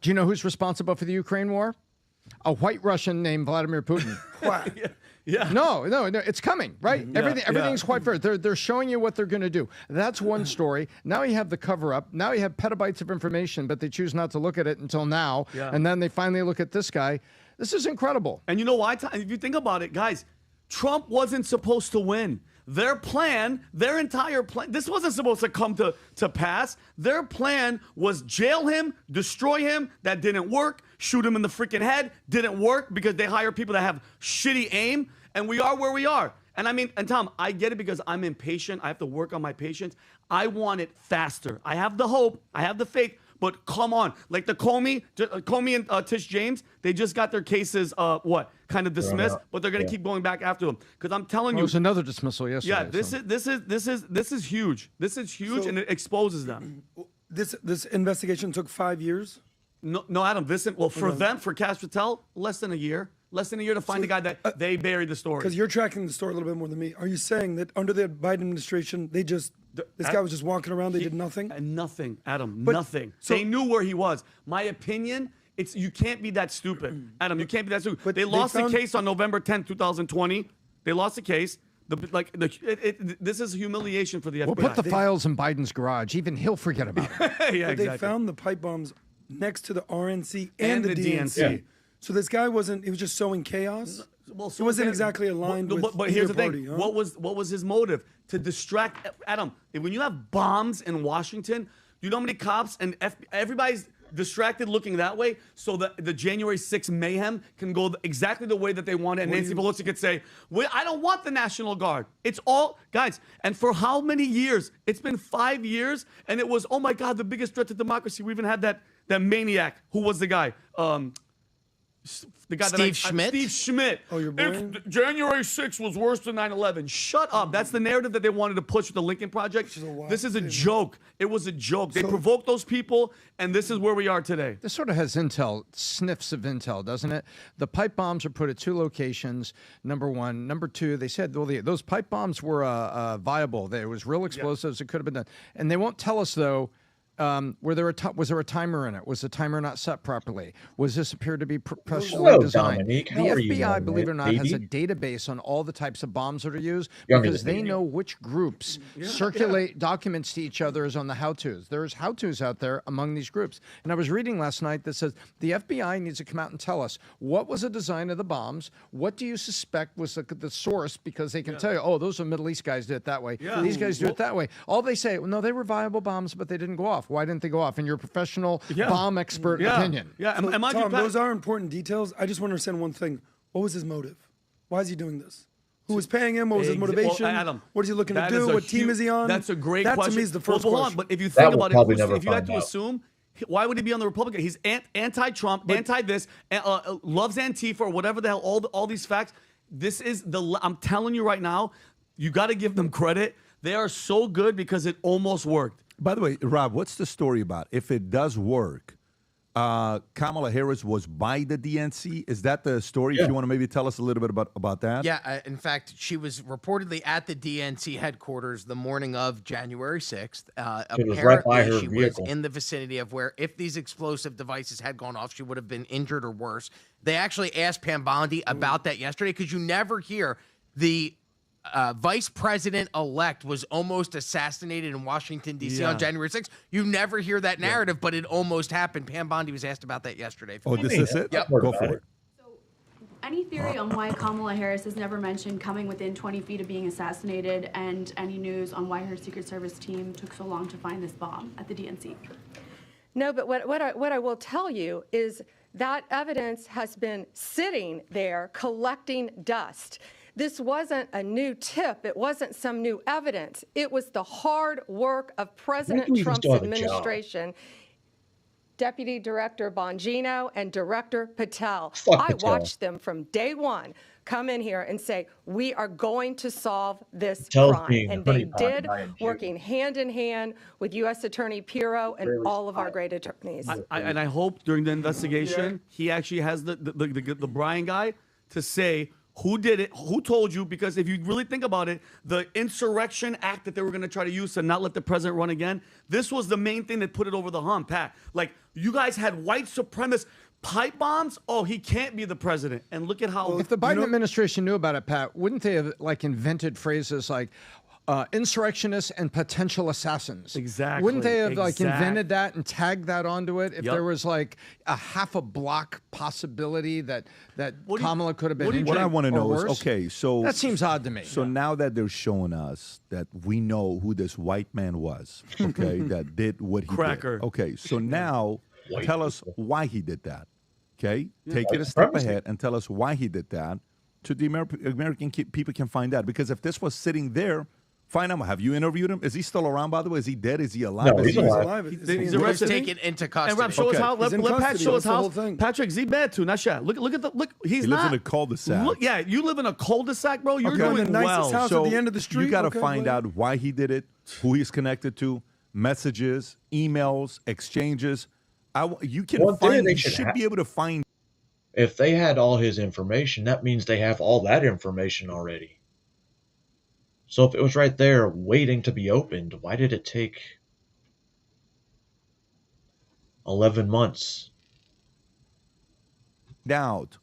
do you know who's responsible for the Ukraine war? A white Russian named Vladimir Putin. Yeah. No, it's coming, right? Everything's white first. They're showing you what they're going to do. That's one story. Now you have the cover-up. Now you have petabytes of information, but they choose not to look at it until now, and then they finally look at this guy. This is incredible. And you know why? If you think about it, guys, Trump wasn't supposed to win. Their plan, their entire plan, this wasn't supposed to come to pass. Their plan was jail him, destroy him. That didn't work. Shoot him in the freaking head. Didn't work because they hire people that have shitty aim. And we are where we are. And I mean, and Tom, I get it because I'm impatient. I have to work on my patience. I want it faster. I have the hope. I have the faith. But come on. Like the Comey and Tish James, they just got their cases, kind of dismissed, but they're going to keep going back after them. Because I'm telling you. There's another dismissal yesterday. Yeah, this is huge. This is huge, and it exposes them. This investigation took 5 years? No, Adam. Listen. Well, for them, for Castrotel, less than a year. Less than a year to find the guy that they buried the story. Because you're tracking the story a little bit more than me. Are you saying that under the Biden administration, this guy was just walking around, they did nothing? Nothing, Adam, nothing. They knew where he was. My opinion, you can't be that stupid. Adam, you can't be that stupid. But they lost the case on November 10th, 2020. They lost the case. This is humiliation for the FBI. We'll put the files in Biden's garage. Even he'll forget about it. Yeah, but they found the pipe bombs next to the RNC and the DNC. Yeah. So this guy he was just sowing chaos? Well, he wasn't exactly aligned with But here's the thing. party, huh? What was his motive? To distract Adam. When you have bombs in Washington, you know how many cops and everybody's distracted looking that way, so that the January 6th mayhem can go exactly the way that they want it. And Nancy Pelosi could say, I don't want the National Guard. It's all, guys, and for how many years? It's been 5 years, and it was, oh my God, the biggest threat to democracy. We even had that maniac. Who was the guy? The guy Steve Schmidt? Steve Schmidt. Oh, your boy? January 6th was worse than 9/11. Shut up. That's the narrative that they wanted to push with the Lincoln Project. This is a joke. It was a joke. They provoked those people, and this is where we are today. This sort of has sniffs of intel, doesn't it? The pipe bombs are put at 2 locations, number one. Number two, they said those pipe bombs were viable. There was real explosives. It could have been done. And they won't tell us, though, was there a timer in it? Was the timer not set properly? Was this appear to be professionally designed? Dominique, the how are you FBI, doing, believe it or not, baby? has a database on all the types of bombs that are used Younger because than they me. know which groups circulate documents to each other on the how-tos. There's how-tos out there among these groups. And I was reading last night that says the FBI needs to come out and tell us what was the design of the bombs, what do you suspect was the source, because they can tell you, oh, those are Middle East guys did it that way. Yeah. These guys do it that way. All they say, well, no, they were viable bombs, but they didn't go off. Why didn't they go off? In your professional bomb expert opinion. Yeah, So, and mind Tom, you, Pat, those are important details. I just want to understand one thing. What was his motive? Why is he doing this? Who was paying him? What was his motivation? Well, Adam, what is he looking to that do? is a What team is he on? That's a great that question. To me is the first hold on, question. but if you think about probably it, never if you had find to out. assume, why would he be on the Republican? He's anti-Trump, anti-this, loves Antifa, or whatever the hell. All these facts. This is I'm telling you right now. You got to give them credit. They are so good because it almost worked. By the way, Rob, what's the story about? If it does work, Kamala Harris was by the DNC. Is that the story? Yeah. If you want to maybe tell us a little bit about that. Yeah, in fact, she was reportedly at the DNC headquarters the morning of January 6th. It was right by her Apparently, she was vehicle. in the vicinity of where, if these explosive devices had gone off, she would have been injured or worse. They actually asked Pam Bondi about that yesterday, because you never hear the vice president-elect was almost assassinated in Washington, D.C. on January 6th. You never hear that narrative, but it almost happened. Pam Bondi was asked about that yesterday. Oh, this is it? Yep. Go for it. Any theory on why Kamala Harris has never mentioned coming within 20 feet of being assassinated, and any news on why her Secret Service team took so long to find this bomb at the DNC? No, but what I will tell you is that evidence has been sitting there collecting dust. This wasn't a new tip. It wasn't some new evidence. It was the hard work of President Trump's administration. Deputy Director Bongino and Director Patel. I watched them from day one come in here and say, we are going to solve this crime. And they did, working hand in hand with U.S. Attorney Pirro and all of our great attorneys. And I hope during the investigation, he actually has the Brian guy to say, who did it? Who told you? Because if you really think about it, the Insurrection Act that they were going to try to use to not let the president run again, this was the main thing that put it over the hump, Pat. Like, you guys had white supremacist pipe bombs. Oh, he can't be the president. And look at how... If the Biden administration knew about it, Pat, wouldn't they have invented phrases like insurrectionists and potential assassins? Exactly. Wouldn't they have invented that and tagged that onto it if Yep. there was a half a block possibility that Kamala could have been? What I want to know is, worse? okay, so That seems odd to me. So now that they're showing us that we know who this white man was, okay, that did what he Cracker. did. Okay, so now tell us why he did that. Okay, Yeah. take it a step ahead and tell us why he did that, so the American people can find out. Because if this was sitting there, find out. Have you interviewed him? Is he still around? By the way, is he dead? Is he alive? No, Is he's he alive. He's was taken into custody. And Rob, show us how. Let Pat show us how. thing. Patrick, is he bad too? Not sure. Look at the look. He's He lives not. in a cul-de-sac. Look, yeah, you live in a cul-de-sac, bro. You're Okay, in the doing nicest well. house at the end of the street. You got to Okay, find well. out why he did it, who he's connected to, messages, emails, exchanges. You can find. You should be able to find. If they had all his information, that means they have all that information already. So if it was right there waiting to be opened, why did it take 11 months? Out.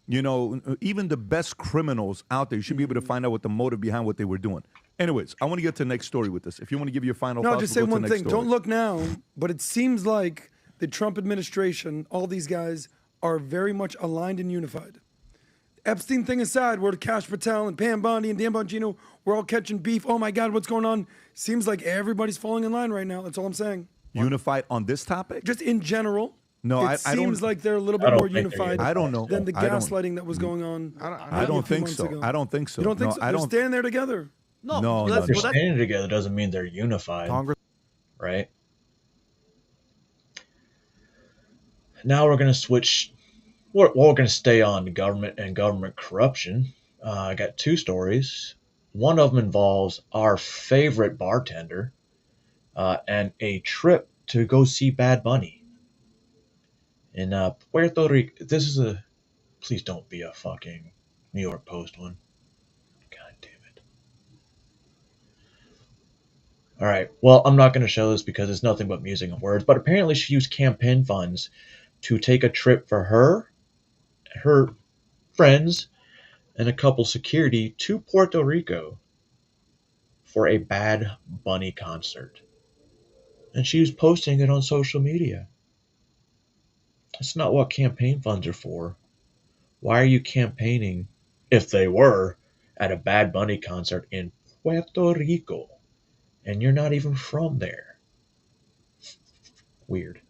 You know, even the best criminals out there, you should be able to find out what the motive behind what they were doing. Anyways, I want to get to the next story with this. If you want to give your final thoughts, No, just say we'll go to one the next thing. story. Don't look now, but it seems like the Trump administration, all these guys, are very much aligned and unified. Epstein thing aside, where Cash Patel and Pam Bondi and Dan Bongino, we're all catching beef. Oh my God, what's going on? Seems like everybody's falling in line right now. That's all I'm saying. Unified on this topic? Just in general. No, it I don't. seems like they're a little bit more unified. I don't know. Than the I don't- gaslighting that was going on. I don't think so. I don't think so. You don't think No, so? I They're don't. standing there together. No, If they're standing together doesn't mean they're unified. Right? Now we're going to switch. We're going to stay on government and government corruption. I got two stories. One of them involves our favorite bartender and a trip to go see Bad Bunny in Puerto Rico. This is a. Please don't be a fucking New York Post one. God damn it. All right. Well, I'm not going to show this because it's nothing but music and words. But apparently, she used campaign funds to take a trip for her friends, and a couple security to Puerto Rico for a Bad Bunny concert. And she was posting it on social media. That's not what campaign funds are for. Why are you campaigning, if they were, at a Bad Bunny concert in Puerto Rico, and you're not even from there? Weird.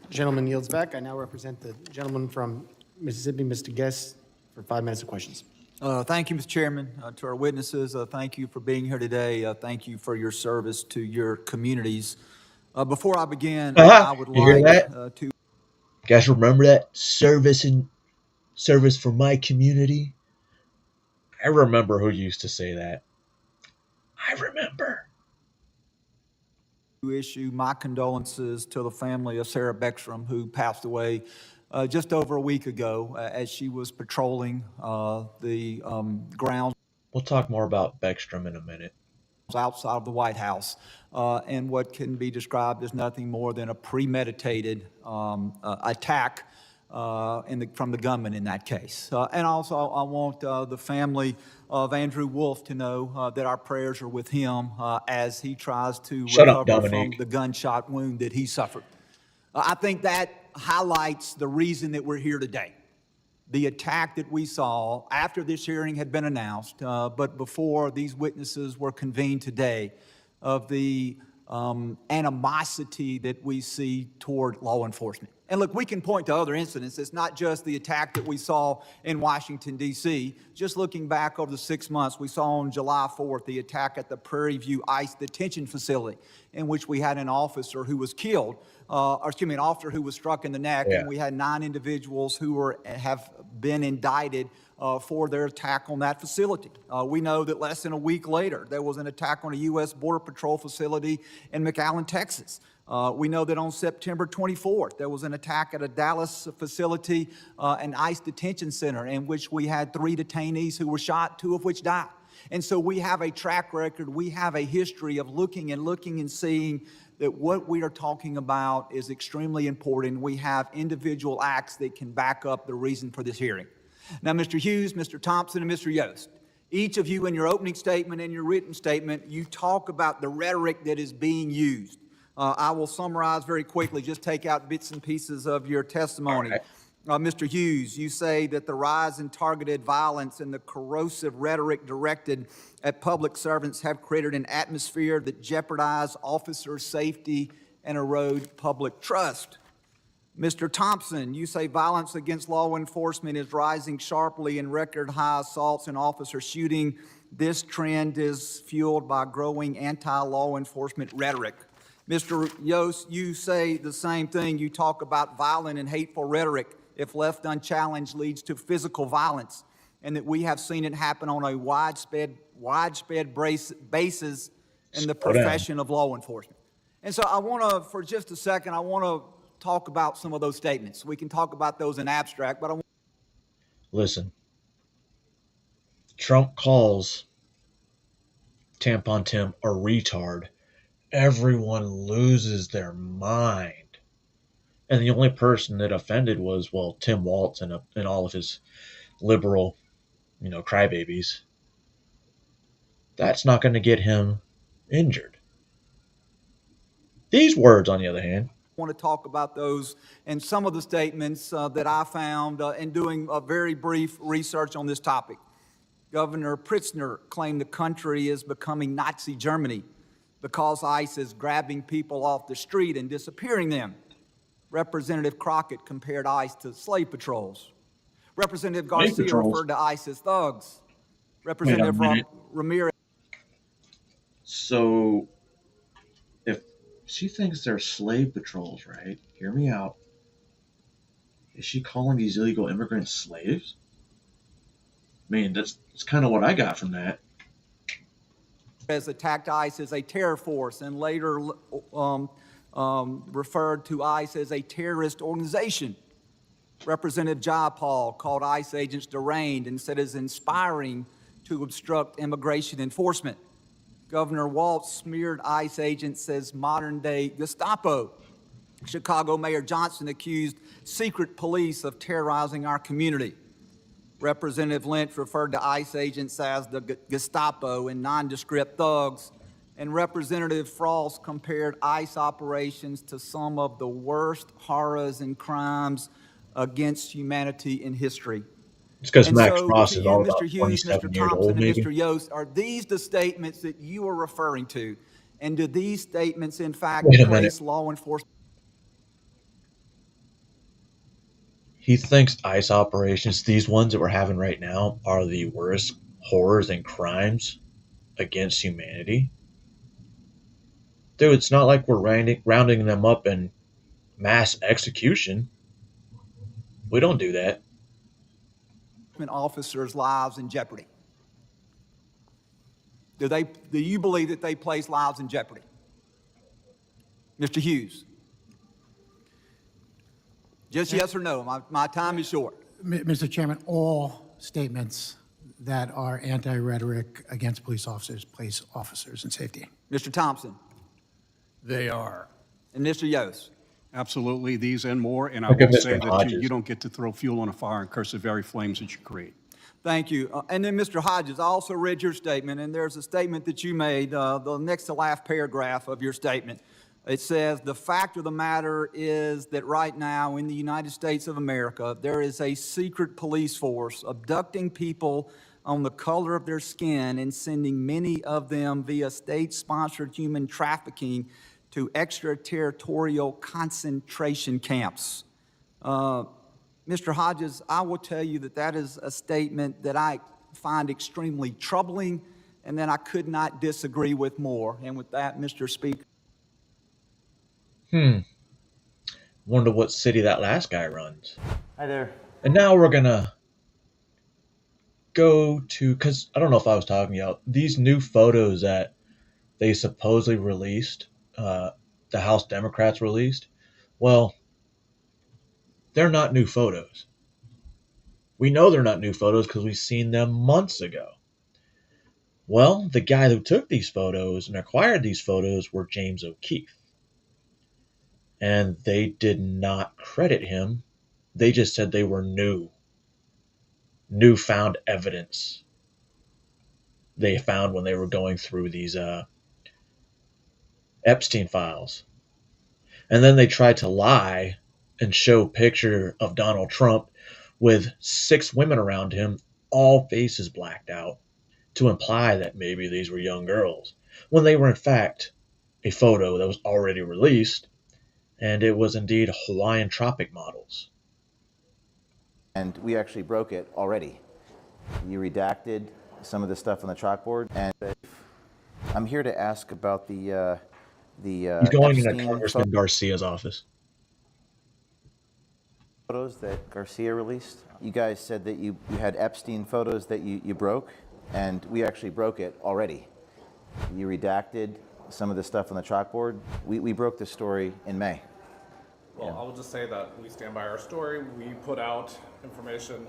Gentleman yields back. I now represent the gentleman from Mississippi, Mr. Guest, for 5 minutes of questions. Thank you, Mr. Chairman. To our witnesses, thank you for being here today. Thank you for your service to your communities. Before I begin, I would You hear like that? to... Guys, remember that? Service for my community? I remember who used to say that. I remember. issue my condolences to the family of Sarah Beckstrom, who passed away just over a week ago as she was patrolling the grounds. We'll talk more about Beckstrom in a minute. Outside of the White House, and what can be described as nothing more than a premeditated attack from the gunman in that case. And also, I want the family of Andrew Wolf to know that our prayers are with him as he tries to recover from the gunshot wound that he suffered. I think that highlights the reason that we're here today. The attack that we saw after this hearing had been announced, but before these witnesses were convened today, of the animosity that we see toward law enforcement. And look, we can point to other incidents. It's not just the attack that we saw in Washington, D.C. Just looking back over the 6 months, we saw on July 4th the attack at the Prairie View ICE detention facility, in which we had an officer who was killed, an officer who was struck in the neck, and we had 9 individuals who have been indicted for their attack on that facility. We know that less than a week later, there was an attack on a U.S. Border Patrol facility in McAllen, Texas. We know that on September 24th, there was an attack at a Dallas facility, an ICE detention center, in which we had 3 detainees who were shot, 2 of which died. And so we have a track record, we have a history of looking and seeing that what we are talking about is extremely important. We have individual acts that can back up the reason for this hearing. Now, Mr. Hughes, Mr. Thompson, and Mr. Yost, each of you in your opening statement and your written statement, you talk about the rhetoric that is being used. I will summarize very quickly, just take out bits and pieces of your testimony. Mr. Hughes, you say that the rise in targeted violence and the corrosive rhetoric directed at public servants have created an atmosphere that jeopardize officer safety and erode public trust. Mr. Thompson, you say violence against law enforcement is rising sharply in record high assaults and officer shooting. This trend is fueled by growing anti-law enforcement rhetoric. Mr. Yost, you say the same thing. You talk about violent and hateful rhetoric, if left unchallenged, leads to physical violence, and that we have seen it happen on a widespread basis in the profession of law enforcement. And so I want to, for just a second, I want to talk about some of those statements. We can talk about those in abstract, but Listen, Trump calls Tampon Tim a retard. Everyone loses their mind. And the only person that offended was, well, Tim Walz and all of his liberal, crybabies. That's not going to get him injured. These words, on the other hand, I want to talk about those and some of the statements that I found in doing a very brief research on this topic. Governor Pritzker claimed the country is becoming Nazi Germany because ICE is grabbing people off the street and disappearing them. Representative Crockett compared ICE to slave patrols. Representative Garcia referred to ICE as thugs. Representative Ramirez. So, if she thinks they're slave patrols, right? Hear me out. Is she calling these illegal immigrants slaves? I mean, that's kind of what I got from that. Attacked ICE as a terror force and later referred to ICE as a terrorist organization. Representative Jayapal called ICE agents deranged and said it's inspiring to obstruct immigration enforcement. Governor Walz smeared ICE agents as modern-day Gestapo. Chicago Mayor Johnson accused secret police of terrorizing our community. Representative Lynch referred to ICE agents as the Gestapo and nondescript thugs. And Representative Frost compared ICE operations to some of the worst horrors and crimes against humanity in history. It's because Max Frost is all about Mr. Hughes, 27 Mr. years Thompson, old, maybe. and Mr. Yost, are these the statements that you are referring to? And do these statements, in fact, place law enforcement? He thinks ICE operations, these ones that we're having right now, are the worst horrors and crimes against humanity. Dude, it's not like we're rounding them up in mass execution. We don't do that. Officers' lives in jeopardy. Do you believe that they place lives in jeopardy? Mr. Hughes? Just yes or no. My time is short. Mr. Chairman, all statements that are anti-rhetoric against police officers place officers in safety. Mr. Thompson? They are. And Mr. Yost? Absolutely, these and more. And I will say that you don't get to throw fuel on a fire and curse the very flames that you create. Thank you. And then, Mr. Hodges, I also read your statement, and there's a statement that you made, the next to last paragraph of your statement. It says, the fact of the matter is that right now in the United States of America, there is a secret police force abducting people on the color of their skin and sending many of them via state-sponsored human trafficking to extraterritorial concentration camps. Mr. Hodges, I will tell you that that is a statement that I find extremely troubling and that I could not disagree with more. And with that, Mr. Speaker. Wonder what city that last guy runs. Hi there. And now we're gonna go to, because I don't know if I was talking about these new photos that they supposedly released, the House Democrats released. Well, they're not new photos. We know they're not new photos because we've seen them months ago. Well, the guy who took these photos and acquired these photos were James O'Keefe. And they did not credit him. They just said they were newfound evidence they found when they were going through these Epstein files. And then they tried to lie and show a picture of Donald Trump with 6 women around him, all faces blacked out, to imply that maybe these were young girls, when they were in fact a photo that was already released, and it was indeed Hawaiian Tropic models. And we actually broke it already. You redacted some of the stuff on the chalkboard, and I'm here to ask about the He's going into Congressman Garcia's office. Photos that Garcia released. You guys said that you had Epstein photos that you broke, and we actually broke it already. You redacted some of the stuff on the chalkboard. We broke this story in May. Well, I will just say that we stand by our story. We put out information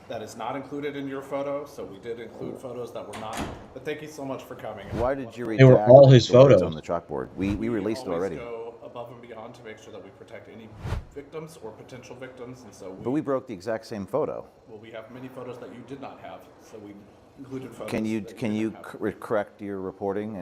that is not included in your photo, so we did include photos that were not. But thank you so much for coming. Why did you redact They were all his the words photos on the chalkboard? We released it already. We go above and beyond to make sure that we protect any victims or potential victims, and so But we broke the exact same photo. well, we have many photos that you did not have, so we included photos. Can you that can correct your reporting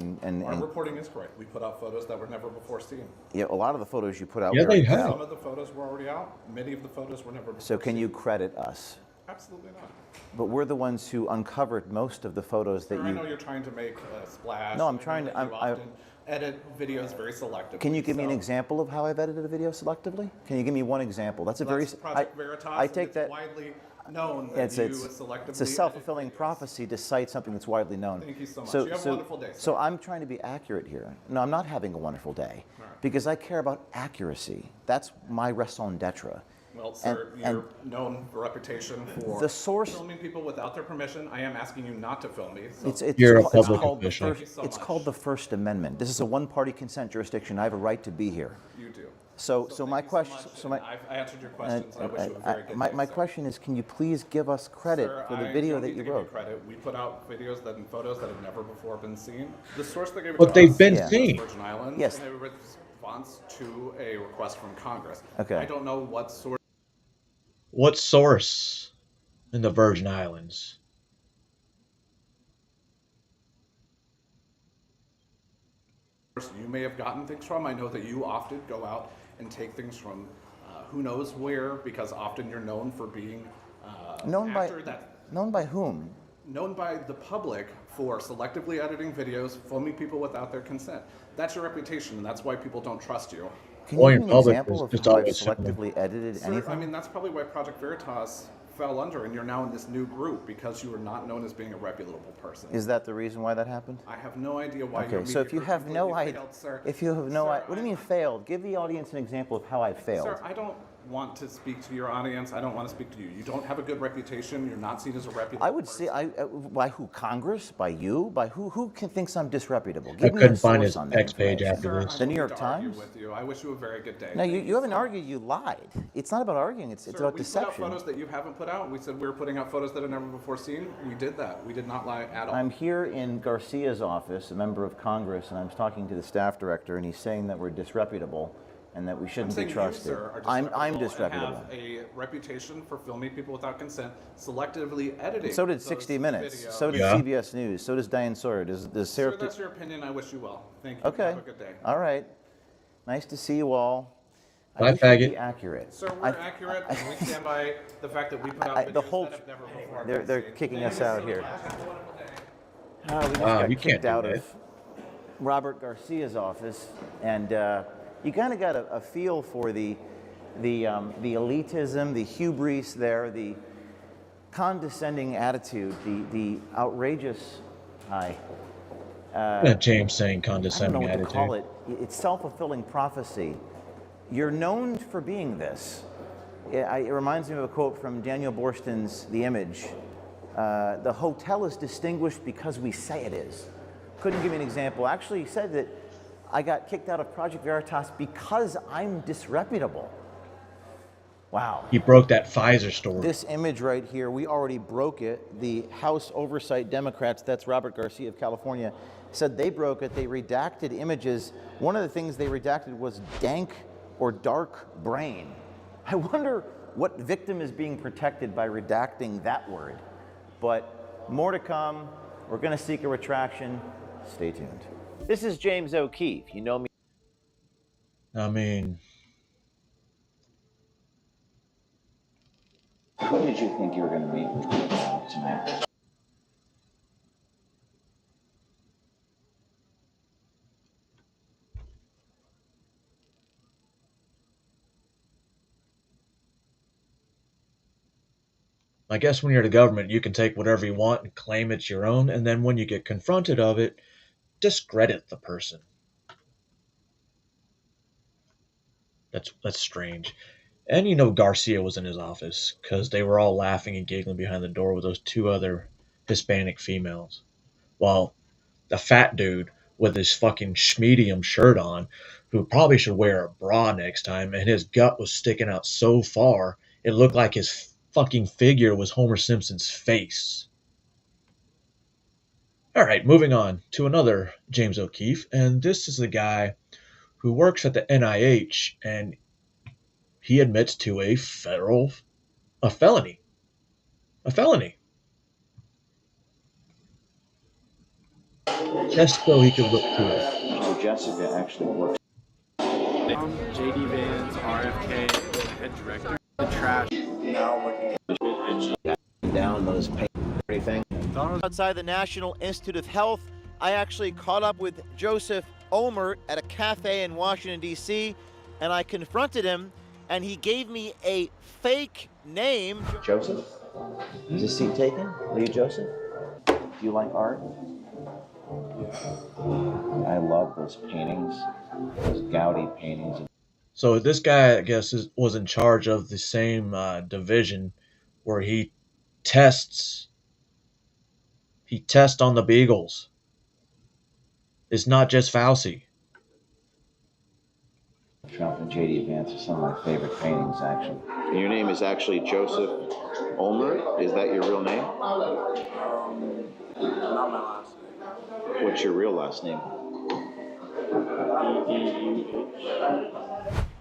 Our reporting is correct. We put out photos that were never before seen. yeah, a lot of the photos you put out. Yeah, were- they have. Some of the photos were already out. Many of the photos were never before So can you credit us? Absolutely not. But we're the ones who uncovered most of the photos that Sir, I you. know you're trying to make a splash. No, I'm I know trying to- that you I- often edit videos very selectively. Can you give me an so- example of how I've edited a video selectively? Can you give me one example? That's a very. That's Project Veritas. I and take it's that. widely known that It's you it's selectively it's a self-fulfilling prophecy to cite something that's widely known. Thank you so much. You have a wonderful day, sir. So I'm trying to be accurate here. No, I'm not having a wonderful day because I care about accuracy. That's my raison d'etre. Well, sir, And- you're known for reputation for The source- filming people without their permission. I am asking you not to film me. So It's You're a called- public called the official. first, Thank you so it's much. called the First Amendment. This is a one-party consent jurisdiction. I have a right to be here. You do. So thank my you so question. much, So my. and I've answered your questions. I wish you a very good my day, my sir. question is, can you please give us credit Sir, for the I video don't that need you to give wrote? credit. We put out videos that and photos that have never before been seen. The source that gave it But to they've us been was seen. Virgin Islands, Yes. and they were in response to a request from Congress. Okay. I don't know what source What source in the Virgin Islands? you may have gotten things from. I know that you often go out and take things from who knows where, because often you're known for being Known an by actor that known by whom? known by the public for selectively editing videos, filming people without their consent. That's your reputation, and that's why people don't trust you. Can Well, you in give me an public, example it's of just how I've always similar. selectively edited Sir, anything? I mean, that's probably why Project Veritas fell under, and you're now in this new group because you were not known as being a reputable person. Is that the reason why that happened? I have no idea why your Okay, so media if you group have no completely idea, failed, sir. if you have no Sir, idea, what do you mean failed? Give the audience an example of how I failed. Sir, I don't want to speak to your audience. I don't want to speak to you. You don't have a good reputation. You're not seen as a reputable I would say, by who? Congress? By you? By who? Thinks I'm disreputable? I Give me a couldn't find source his on that X page information. after Sir, this. I The don't New need York to argue Times? with you. I wish you a very good day. No, Thank you haven't so much. argued. You lied. It's not about arguing. It's Sir, about we deception. put out photos that you haven't put out. We said we were putting out photos that are never before seen. We did that. We did not lie at all. I'm here in Garcia's office, a member of Congress, and I'm talking to the staff director, and he's saying that we're disreputable and that we I'm shouldn't saying be trusted. You, sir, are I'm disreputable disreputable. and have a reputation for filming people without consent, selectively editing. So did those 60 Minutes. videos. So did Yeah. CBS News. So does Diane Sawyer. Does Sir, Sarah? that's your opinion. I wish you well. Thank you. Okay. Have a good day. All right. Nice to see you all. Bye, I wish I'd faggot. be accurate. Sir, we're accurate, and we stand by the fact that we put out videos the whole. that have never before They're been seen. kicking Thank us you out so here. much. Have a wonderful day. We just Wow, got you can't kicked do out that. of Robert Garcia's office, and you kind of got a feel for the elitism, the hubris there, the condescending attitude, the outrageous. James saying I don't know condescending what to attitude. call it. It's self-fulfilling prophecy. You're known for being this. It reminds me of a quote from Daniel Borsten's The Image. The hotel is distinguished because we say it is. Couldn't give me an example. Actually, he said that I got kicked out of Project Veritas because I'm disreputable. Wow. He broke that Pfizer story. This image right here, we already broke it. The House Oversight Democrats, that's Robert Garcia of California, said they broke it. They redacted images. One of the things they redacted was dank or dark brain. I wonder what victim is being protected by redacting that word. But more to come. We're going to seek a retraction. Stay tuned. This is James O'Keefe. You know me. I mean, Who did you think you were going to meet with tonight? I guess when you're the government, you can take whatever you want and claim it's your own, and then when you get confronted of it, discredit the person. That's strange. And you know Garcia was in his office because they were all laughing and giggling behind the door with those two other Hispanic females. While the fat dude with his fucking medium shirt on, who probably should wear a bra next time, and his gut was sticking out so far, it looked like his fucking figure was Homer Simpson's face. All right, moving on to another James O'Keefe, and this is the guy who works at the NIH, and he admits to a felony. Just so he could look to it. So Jessica actually works. JD Vance, RFK, head director, the trash. Now looking down those everything. Outside the National Institute of Health, I actually caught up with Joseph Olmert at a cafe in Washington, D.C., and I confronted him, and he gave me a fake name. Joseph? Is this seat taken? Are you Joseph? Do you like art? I love those paintings, those Gaudi paintings. So this guy, I guess, was in charge of the same division where he tests on the Beagles. It's not just Fauci. Trump and J.D. Vance are some of my favorite paintings, actually. And your name is actually Joseph Olmert? Is that your real name? Not my last name. What's your real last name?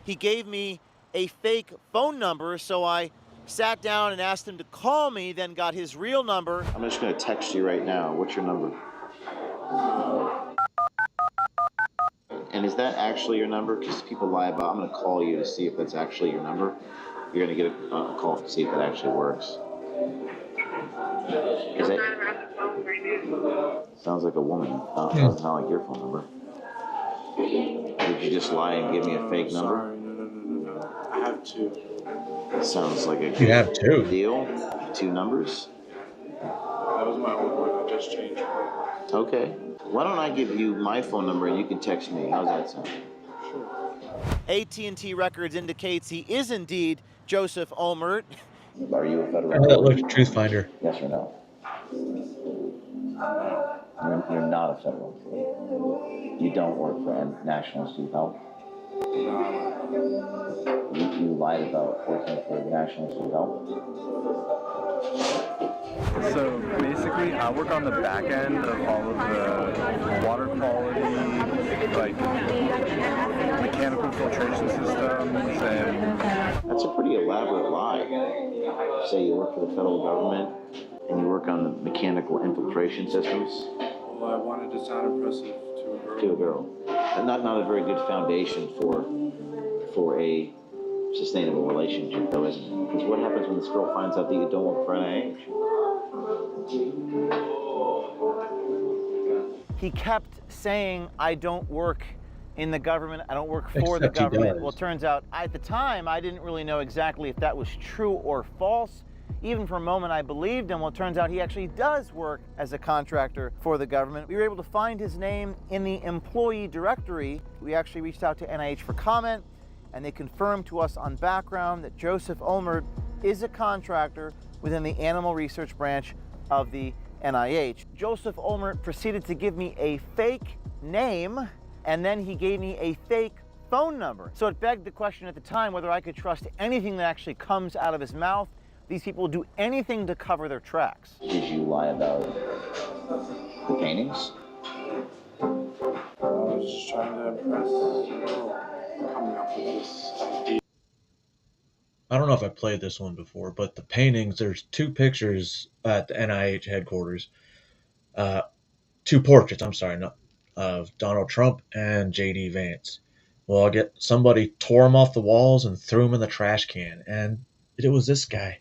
He gave me a fake phone number, so I sat down and asked him to call me, then got his real number. I'm just going to text you right now. What's your number? And is that actually your number? Because people lie about. I'm going to call you to see if that's actually your number. You're going to get a call to see if it actually works. Is it? Sounds like a woman. Doesn't sound like your phone number. Did you just lie and give me a fake number? Sorry, no. I have two. That sounds like a You have two. deal. Two numbers. That was my old one. I just changed it. Okay. Why don't I give you my phone number and you can text me? How's that sound? Sure. AT&T Records indicates he is indeed Joseph Olmert. Are you a federal? How that looks, Truth Finder. Yes or no? You're not a federal employee. You don't work for National Institute of Health. You lied about working for the National Institute of Health. So basically, I work on the back end of all of the water quality, like mechanical filtration systems, and that's a pretty elaborate lie. Say you work for the federal government and you work on the mechanical infiltration systems. Well, I wanted to sound impressive to a girl. And not a very good foundation for a sustainable relationship, though, isn't it? Because what happens when this girl finds out that you don't work for NIH? He kept saying, I don't work in the government, I don't work for the government. Well, it turns out, at the time, I didn't really know exactly if that was true or false. Even for a moment, I believed him. Well, it turns out he actually does work as a contractor for the government. We were able to find his name in the employee directory. We actually reached out to NIH for comment, and they confirmed to us on background that Joseph Olmert is a contractor within the animal research branch of the NIH. Joseph Olmert proceeded to give me a fake name, and then he gave me a fake phone number. So it begged the question at the time whether I could trust anything that actually comes out of his mouth. These people do anything to cover their tracks. Did you lie about the paintings? I was just trying to impress the girl, coming up with this idea. I don't know if I played this one before, but the paintings, there's two pictures at the NIH headquarters. Two portraits, of Donald Trump and J.D. Vance. Well, somebody tore them off the walls and threw them in the trash can, and it was this guy.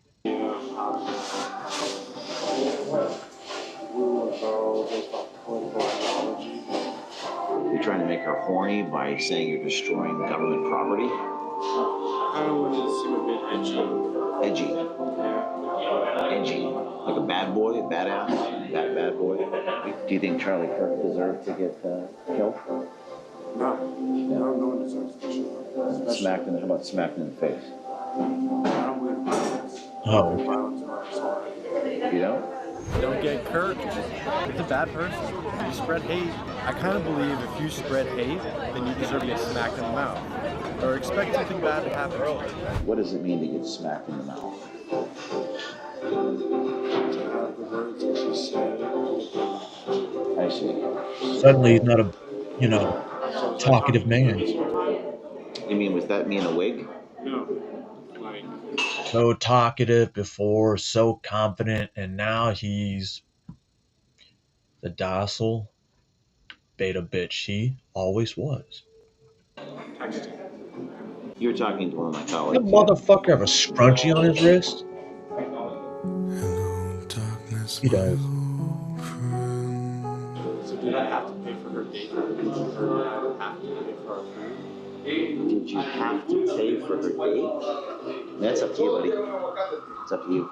You're trying to make her horny by saying you're destroying government property? I wanted to seem a bit edgy. Edgy? Yeah. Edgy? Like a bad boy, a badass? Bad boy? Do you think Charlie Kirk deserved to get killed? No. No one deserves to kill. How about smacked in the face? I don't believe violence. Oh. Violence is not. You don't? Don't get Kirk. It's a bad person. You spread hate. I kind of believe if you spread hate, then you deserve to get smacked in the mouth. Or expect something bad to happen. What does it mean to get smacked in the mouth? I see. Suddenly he's not a, talkative man. You mean, was that me in a wig? No. Like, So talkative before, so confident, and now he's the docile beta bitch he always was. You were talking to one of my That colleagues. motherfucker have a scrunchie on his wrist? He does. so did I have to pay for her date? Or did you have to pay for our food? Did you have to pay for her date? That's up to you, buddy. It's up to you.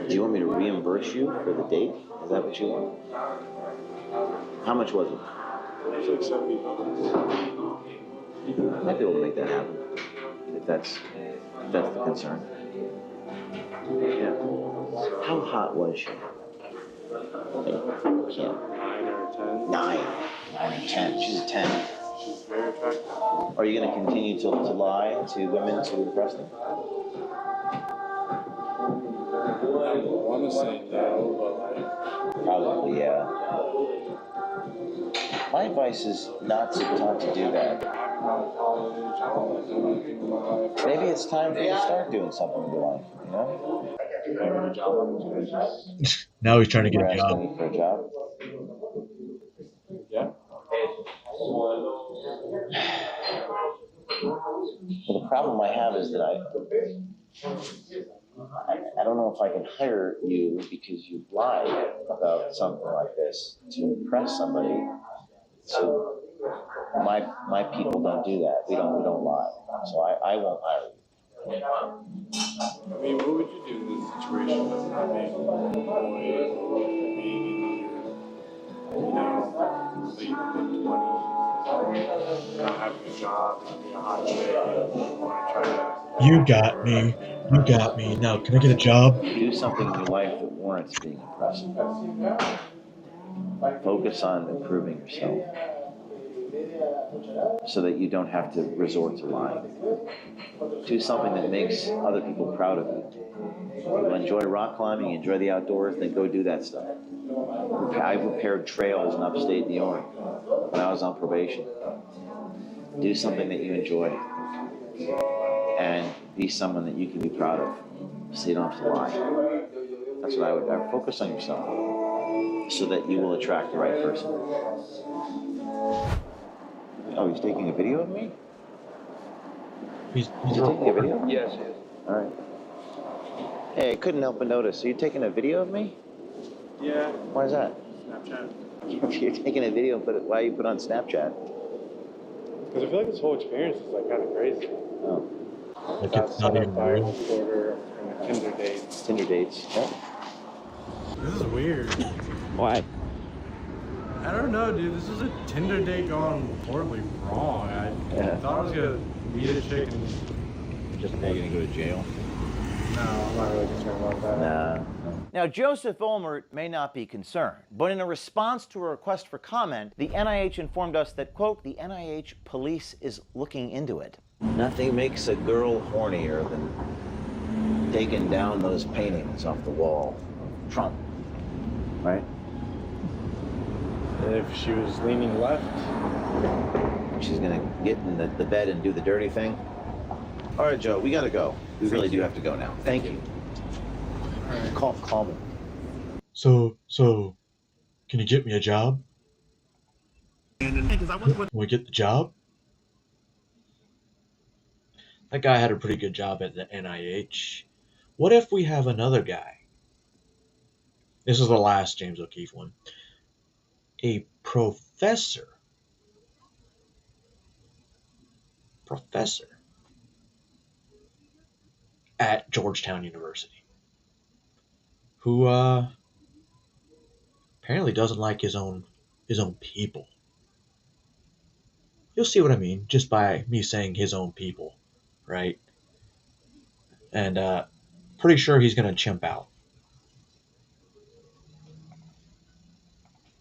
Do you want me to reimburse you for the date? Is that what you want? How much was it? It's like $70. I might be able to make that happen. If that's the concern. Yeah. How hot was she? Yeah. 9 or 10. 9 or 10. She's a 10. She's very attractive. Are you going to continue to lie to women to impress them? I want to say no, but like... Probably, yeah. My advice is not to do that. Maybe it's time for you to start doing something with your life, you know? Now he's trying to get You're a job. asking me for a job? Yeah. Well, the problem I have is that I don't know if I can hire you because you've lied about something like this to impress somebody. So my people don't do that. We don't lie. So I won't hire you. I mean, what would you do in this situation with having a boy being in your, late mid-20s, not having a job, having a hot chick, want to try to... You got me. Now, can I get a job? Do something in your life that warrants being impressive. Focus on improving yourself so that you don't have to resort to lying. Do something that makes other people proud of you. You enjoy rock climbing, you enjoy the outdoors, then go do that stuff. I repaired trails in upstate New York when I was on probation. Do something that you enjoy and be someone that you can be proud of so you don't have to lie. That's what I would focus on yourself so that you will attract the right person. Oh, he's taking a video of me? He's taking a video? Yes, yes. All right. Hey, I couldn't help but notice. Are you taking a video of me? Yeah. Why is that? Snapchat. You're taking a video, but why you put on Snapchat? Because I feel like this whole experience is like kind of crazy. Oh. Like it's not even real. Disorder and Tinder dates. Tinder dates. Yeah. This is weird. Why? I don't know, dude. This is a Tinder date gone horribly wrong. I thought I was gonna meet a chick and Just now you're gonna go to jail? no, I'm not really concerned about that. Nah. Now, Joseph Olmert may not be concerned, but in a response to a request for comment, the NIH informed us that, quote, the NIH police is looking into it. Nothing makes a girl hornier than taking down those paintings off the wall. Trump, right? And if she was leaning left, She's gonna get in the bed and do the dirty thing. All right, Joe, we gotta go. We really do have to go now. Thank you. Call me. So, can you get me a job? Can we get the job? That guy had a pretty good job at the NIH. What if we have another guy? This is the last James O'Keefe one. A professor at Georgetown University who apparently doesn't like his own people. You'll see what I mean just by me saying his own people, right? And pretty sure he's going to chimp out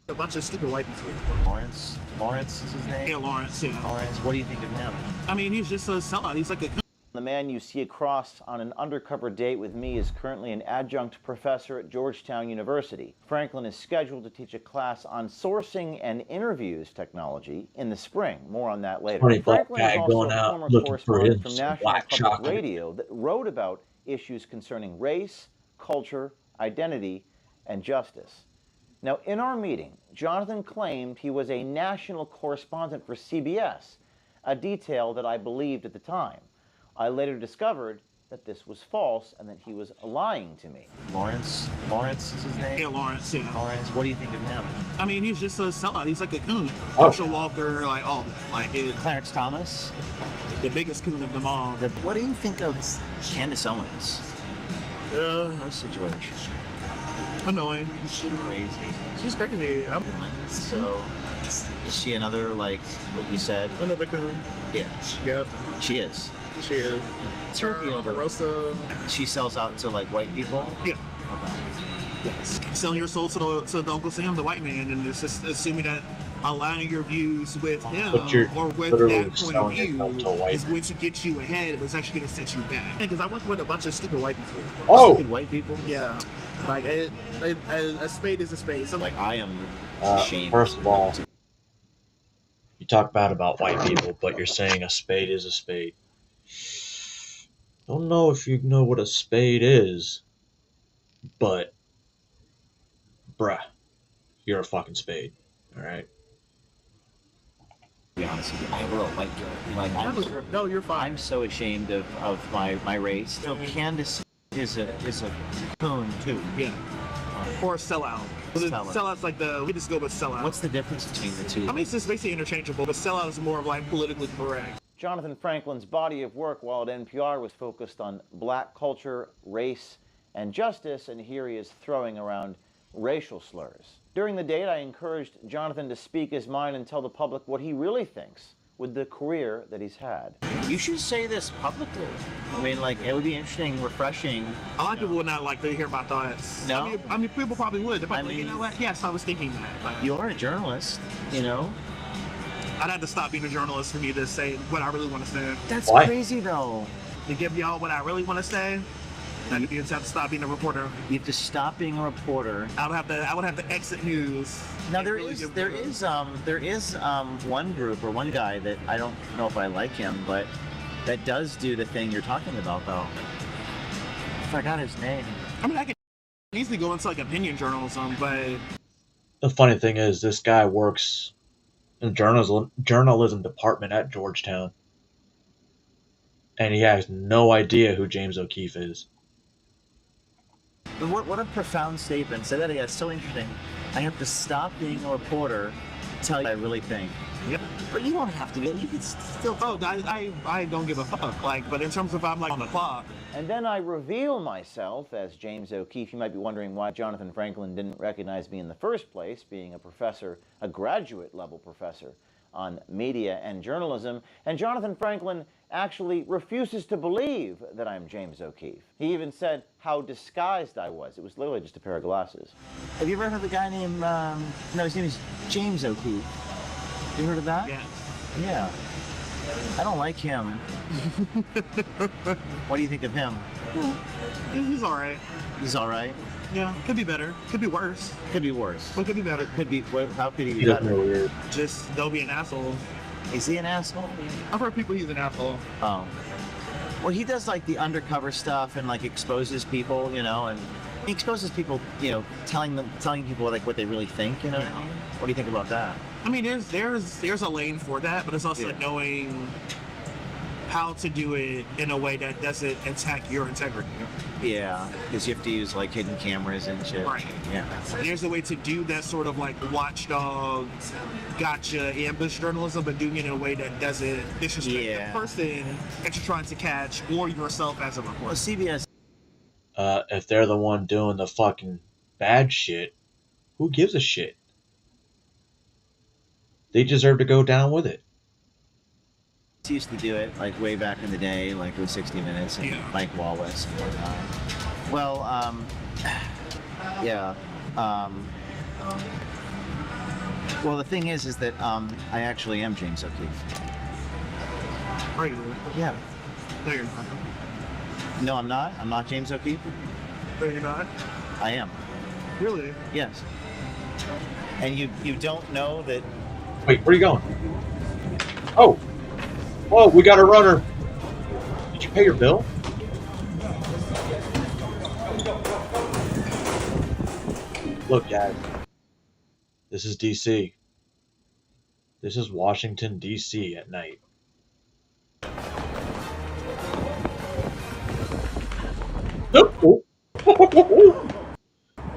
A bunch of stupid white people. Lawrence is his name? Yeah, Lawrence, yeah. Lawrence, what do you think of him? I mean, he's just a sellout. He's like a... The man you see across on an undercover date with me is currently an adjunct professor at Georgetown University. Franklin is scheduled to teach a class on sourcing and interviews technology in the spring. More on that later. Funny black Franklin is guy also going a out former looking for correspondent him from some National black Public chocolate. Radio that wrote about issues concerning race, culture, identity, and justice. Now, in our meeting, Jonathan claimed he was a national correspondent for CBS, a detail that I believed at the time. I later discovered that this was false and that he was lying to me. Lawrence is his name? Yeah, Lawrence, yeah. Lawrence, what do you think of him? I mean, he's just a sellout. He's like a coon. Oh. Herschel Walker, like all that. Like Clarence Thomas? The biggest coon of them all. What do you think of Candace Owens? Her situation. Annoying. She's crazy. She's crazy. So, is she another, like, what you said? Another coon. Yeah. Yep. She is. She is. Rosa. She sells out to, like, white people? Yeah. Yes. Selling your soul to the Uncle Sam, the white man, and it's just assuming that aligning your views with him or with that point of view is going to get you ahead, but it's actually going to set you back. Because I work with a bunch of stupid white people. Oh! Stupid white people? Yeah. Like, a spade is a spade. So, like, I am ashamed. First of all, you talk bad about white people, but you're saying a spade is a spade. Don't know if you know what a spade is, but bruh, you're a fucking spade. All right. To be honest with you, I will white girl. No, you're fine. I'm so ashamed of my race. So Candace is a coon too. Yeah. Or a sellout. Sellout's like we just go with sellout. What's the difference between the two? I mean, it's just basically interchangeable, but sellout is more of like politically correct. Jonathan Franklin's body of work while at NPR was focused on black culture, race, and justice, and here he is throwing around racial slurs. During the date, I encouraged Jonathan to speak his mind and tell the public what he really thinks with the career that he's had. You should say this publicly. I mean, like, it would be interesting, refreshing. A lot of people would not like to hear my thoughts. No? I mean people probably would. They're probably like, you know what? Yes, I was thinking that. Like, you are a journalist, you know? I'd have to stop being a journalist for me to say what I really want to say. That's crazy, though. To give y'all what I really want to say, I would have to stop being a reporter. You have to stop being a reporter. I would have to exit news. Now there is one group or one guy that I don't know if I like him, but that does do the thing you're talking about, though. I forgot his name. I mean, I could easily go into like opinion journalism, but the funny thing is, this guy works in the journalism department at Georgetown, and he has no idea who James O'Keefe is. What a profound statement. Say that again. It's so interesting. I have to stop being a reporter to tell you what I really think. Yep. But you don't have to be. You can still. Oh, I don't give a fuck. Like, but in terms of I'm like on the clock. And then I reveal myself as James O'Keefe. You might be wondering why Jonathan Franklin didn't recognize me in the first place, being a professor, a graduate level professor on media and journalism. And Jonathan Franklin actually refuses to believe that I'm James O'Keefe. He even said how disguised I was. It was literally just a pair of glasses. Have you ever heard of a guy named, no, his name is James O'Keefe. You heard of that? Yeah. Yeah. I don't like him. What do you think of him? He's all right. He's all right? Yeah, could be better. Could be worse. Could be worse. But could be better. Could be, how could he be better? Just don't be an asshole. Is he an asshole? I've heard people he's an asshole. Oh. Well, he does like the undercover stuff and like exposes people, you know, and he exposes people, you know, telling people like what they really think, you know. What do you think about that? I mean, there's a lane for that, but it's also knowing how to do it in a way that doesn't attack your integrity. Yeah, because you have to use like hidden cameras and shit. Right. Yeah. There's a way to do that sort of like watchdog, gotcha, ambush journalism, but doing it in a way that doesn't disrespect the person that you're trying to catch or yourself as a reporter. Well, CBS. If they're the one doing the fucking bad shit, who gives a shit? They deserve to go down with it. Used to do it like way back in the day, like with 60 Minutes and Mike Wallace and whatnot. Well, yeah. Well, the thing is that I actually am James O'Keefe. Are you? Yeah. No, you're not. No, I'm not. I'm not James O'Keefe. No, you're not. I am. Really? Yes. And you don't know that. Wait, where are you going? Oh, we got a runner. Did you pay your bill? Look, guys. This is DC. This is Washington, DC at night. Nope.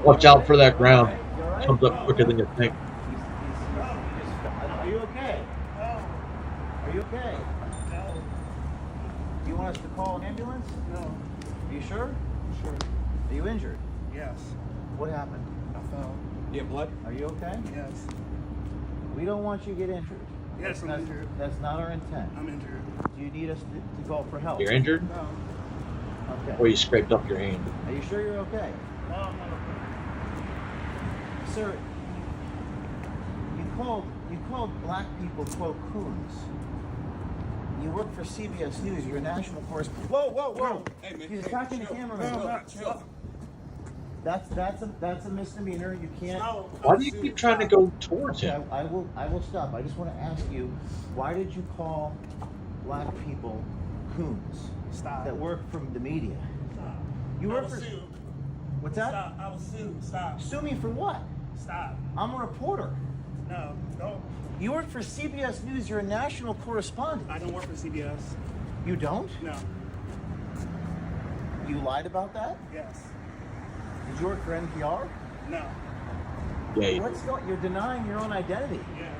Watch out for that ground. It comes up quicker than you think. Are you okay? Are you okay? No. Do you want us to call an ambulance? No. Are you sure? Sure. Are you injured? Yes. What happened? I fell. You have blood? Are you okay? Yes. We don't want you to get injured. Yes, I'm injured. That's not our intent. I'm injured. Do you need us to call for help? You're injured? No. Okay. Or you scraped up your hand? Are you sure you're okay? No, I'm not okay. Sir, you called black people, quote, coons. You work for CBS News. You're a national correspondent. Whoa. Hey, man. He's attacking the cameraman. No, chill. That's a misdemeanor. You can't. No. Why do you keep trying to go towards him? I will stop. I just want to ask you, why did you call black people coons? Stop. That work from the media. Stop. You I work will for. sue. What's that? Stop. I will sue. Stop. Sue me for what? Stop. I'm a reporter. No, don't. You work for CBS News. You're a national correspondent. I don't work for CBS. You don't? No. You lied about that? Yes. Did you work for NPR? No. Yeah. You're denying your own identity. Yes.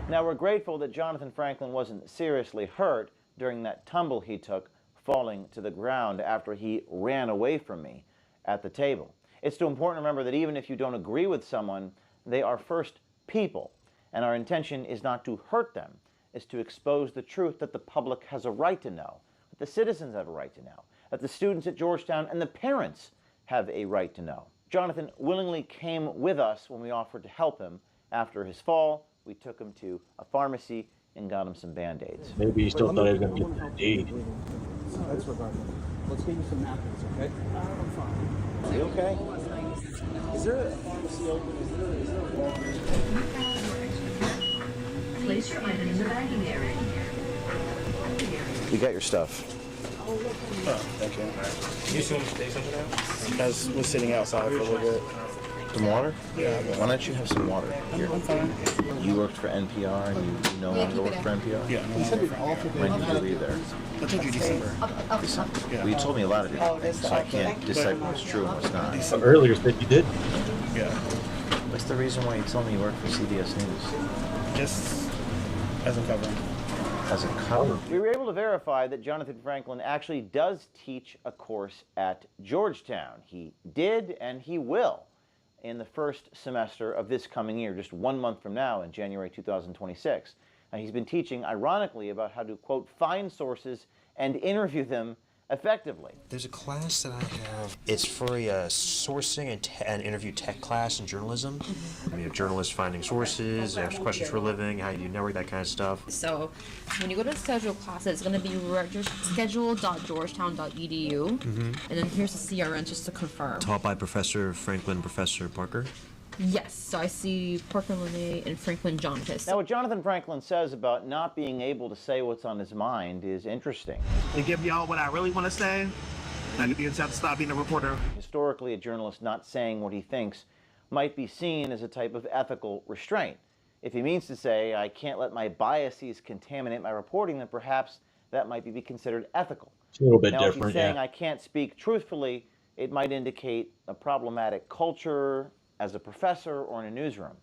Now, we're grateful that Jonathan Franklin wasn't seriously hurt during that tumble he took, falling to the ground after he ran away from me at the table. It's too important to remember that even if you don't agree with someone, they are first people, and our intention is not to hurt them, it's to expose the truth that the public has a right to know, that the citizens have a right to know, that the students at Georgetown and the parents have a right to know. Jonathan willingly came with us when we offered to help him. After his fall, we took him to a pharmacy and got him some Band-Aids. Maybe he still thought he was going to get that deed. That's regardless. Let's get you some napkins, okay? I'm fine. Are you okay? Is there a pharmacy open? Is there a Walgreens? Place your item in the bagging area. We got your stuff. Thank you. You say something now? I was sitting outside for a little bit. Some water? Yeah. Why don't you have some water here? I'm fine. You worked for NPR and you no longer work for NPR? Yeah. When did you leave there? I told you December. December. Yeah. Well, you told me a lot of different things, so I can't decipher what's true and what's not. But earlier said you did. Yeah. What's the reason why you told me you work for CBS News? Just as a cover. As a cover? We were able to verify that Jonathan Franklin actually does teach a course at Georgetown. He did and he will in the first semester of this coming year, just 1 month from now in January 2026. And he's been teaching, ironically, about how to, quote, find sources and interview them effectively. There's a class that I have. It's for a sourcing and interview tech class in journalism. We have journalists finding sources, ask questions for a living, how you do network, that kind of stuff. So when you go to the schedule class, it's going to be schedule.georgetown.edu. And then here's the CRN just to confirm. Taught by Professor Franklin, Professor Parker. Yes, so I see Parker Linnae and Franklin Johntis. Now, what Jonathan Franklin says about not being able to say what's on his mind is interesting. To give y'all what I really want to say, I just have to stop being a reporter. Historically, a journalist not saying what he thinks might be seen as a type of ethical restraint. If he means to say, I can't let my biases contaminate my reporting, then perhaps that might be considered ethical. It's a little bit now, different, if he's saying I can't speak truthfully, it might indicate a problematic culture as a professor or in a newsroom.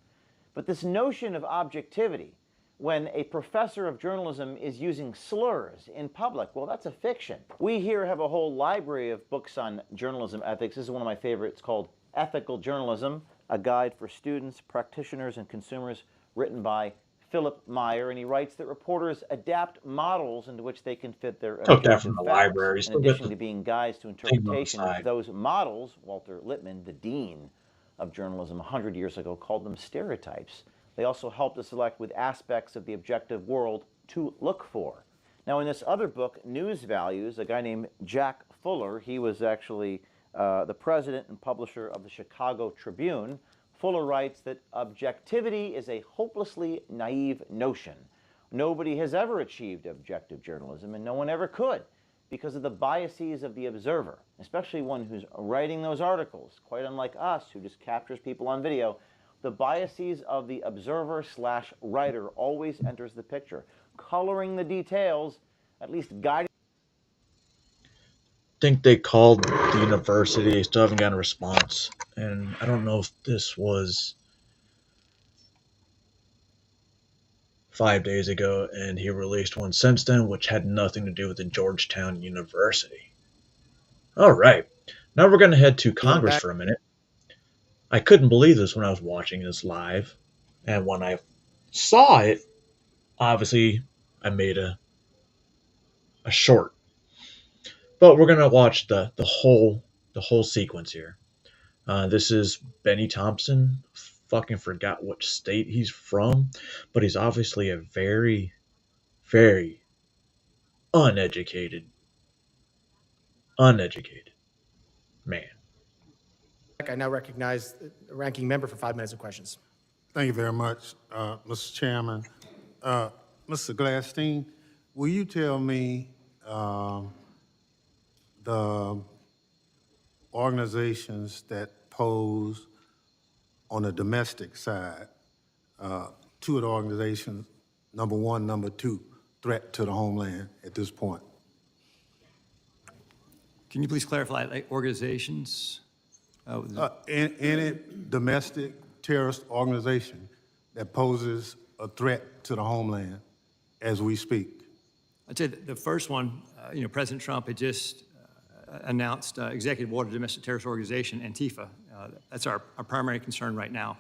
But this notion of objectivity, when a professor of journalism is using slurs in public, well, that's a fiction. We here have a whole library of books on journalism ethics. This is one of my favorites called Ethical Journalism, a guide for students, practitioners, and consumers, written by Philip Meyer, and he writes that reporters adapt models into which they can fit their Took that from the library. in addition to being guides to interpretation of those models. Walter Lippmann, the dean of journalism 100 years ago, called them stereotypes. They also help to select with aspects of the objective world to look for. Now, in this other book, News Values, a guy named Jack Fuller, he was actually the president and publisher of the Chicago Tribune. Fuller writes that objectivity is a hopelessly naive notion. Nobody has ever achieved objective journalism, and no one ever could, because of the biases of the observer, especially one who's writing those articles, quite unlike us, who just captures people on video. The biases of the observer/writer always enters the picture, coloring the details, at least guiding. I think they called the university, still haven't gotten a response. And I don't know if this was 5 days ago, and he released one since then, which had nothing to do with the Georgetown University. All right, now we're going to head to Congress for a minute. I couldn't believe this when I was watching this live, and when I saw it, obviously I made a short. But we're gonna watch the whole sequence here. This is Benny Thompson. Fucking forgot which state he's from, but he's obviously a very, very uneducated man. I now recognize the ranking member for 5 minutes of questions. Thank you very much, Mr. Chairman. Mr. Gladstein, will you tell me the organizations that pose on the domestic side, two of the organizations, number one, number two, threat to the homeland at this point? Can you please clarify, like organizations? Any domestic terrorist organization that poses a threat to the homeland as we speak? I'd say the first one, President Trump had just announced Executive Order Domestic Terrorist Organization, Antifa. That's our primary concern right now.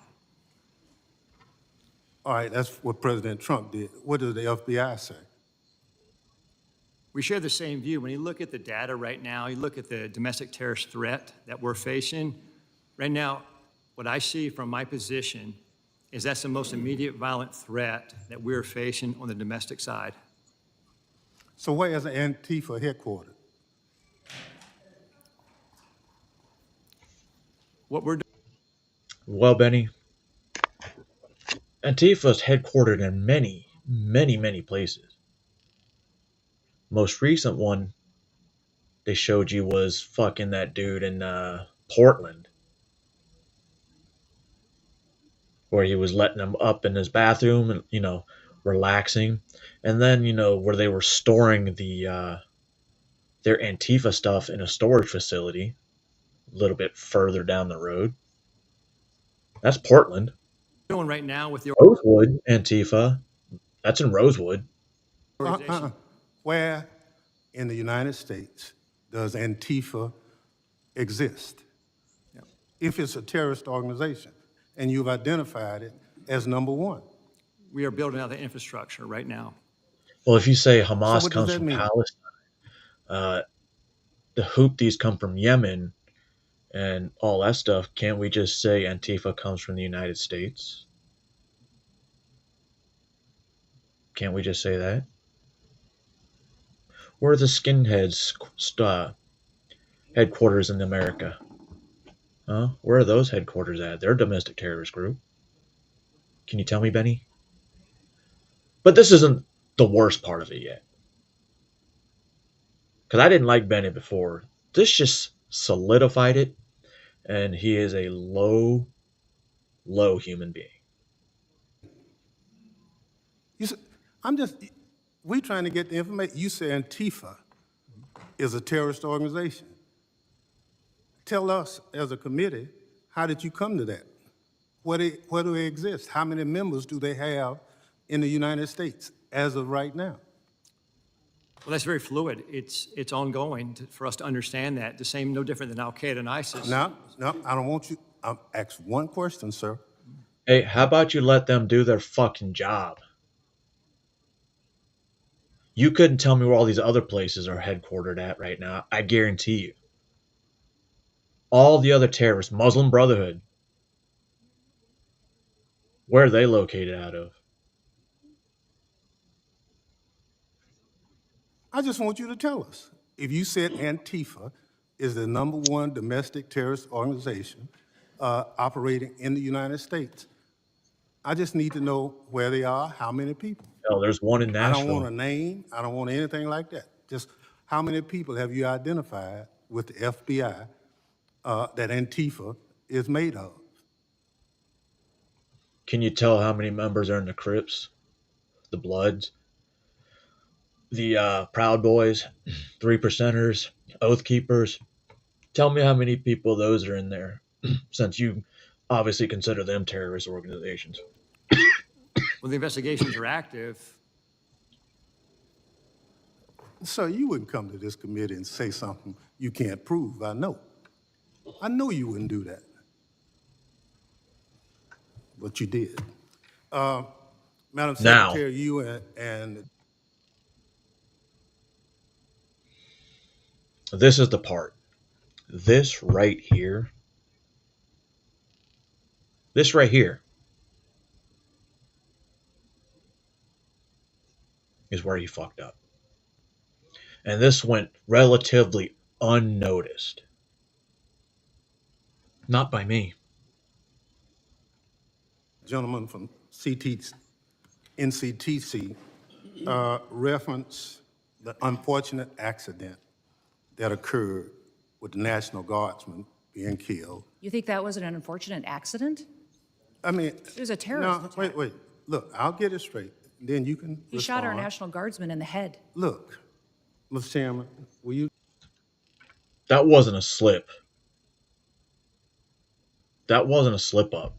All right, that's what President Trump did. What does the FBI say? We share the same view. When you look at the data right now, you look at the domestic terrorist threat that we're facing, right now, what I see from my position is that's the most immediate violent threat that we're facing on the domestic side. So where is Antifa headquartered? What we're doing. Well, Benny, Antifa is headquartered in many, many, many places. Most recent one they showed you was fucking that dude in Portland, where he was letting him up in his bathroom and, relaxing. And then, where they were storing their Antifa stuff in a storage facility a little bit further down the road. That's Portland. Doing right now with the Rosewood Antifa. That's in Rosewood. Where in the United States does Antifa exist? Yep. If it's a terrorist organization and you've identified it as number one. We are building out the infrastructure right now. Well, if you say Hamas So what does comes that from mean? Palestine, the Houthis come from Yemen, and all that stuff, can't we just say Antifa comes from the United States? Can't we just say that? Where are the skinheads headquarters in America? Huh? Where are those headquarters at? They're a domestic terrorist group. Can you tell me, Benny? But this isn't the worst part of it yet. Because I didn't like Benny before. This just solidified it. And he is a low human being. We trying to get the information. You say Antifa is a terrorist organization. Tell us as a committee, how did you come to that? Where do they exist? How many members do they have in the United States as of right now? Well, that's very fluid. It's ongoing for us to understand that. The same, no different than Al-Qaeda and ISIS. No, I don't want you. I'll ask one question, sir. Hey, how about you let them do their fucking job? You couldn't tell me where all these other places are headquartered at right now. I guarantee you. All the other terrorists, Muslim Brotherhood, Where are they located out of? I just want you to tell us. If you said Antifa is the #1 domestic terrorist organization operating in the United States, I just need to know where they are, how many people. Oh, there's one in I Nashville. don't want a name. I don't want anything like that. Just how many people have you identified with the FBI that Antifa is made of? Can you tell how many members are in the Crips, the Bloods, the Proud Boys, 3%ers, Oath Keepers? Tell me how many people those are in there, since you obviously consider them terrorist organizations. Well, the investigations are active. So you wouldn't come to this committee and say something you can't prove. I know. I know you wouldn't do that. But you did. Madam Secretary, you and this is the part. This right here is where he fucked up. And this went relatively unnoticed. Not by me. gentleman from NCTC referenced the unfortunate accident that occurred with the National Guardsman being killed. You think that was an unfortunate accident? I mean, It was a terrorist attack. wait. Look, I'll get it straight. Then you can He shot our respond. National Guardsman in the head. Look, Mr. Chairman, will you? That wasn't a slip. That wasn't a slip up.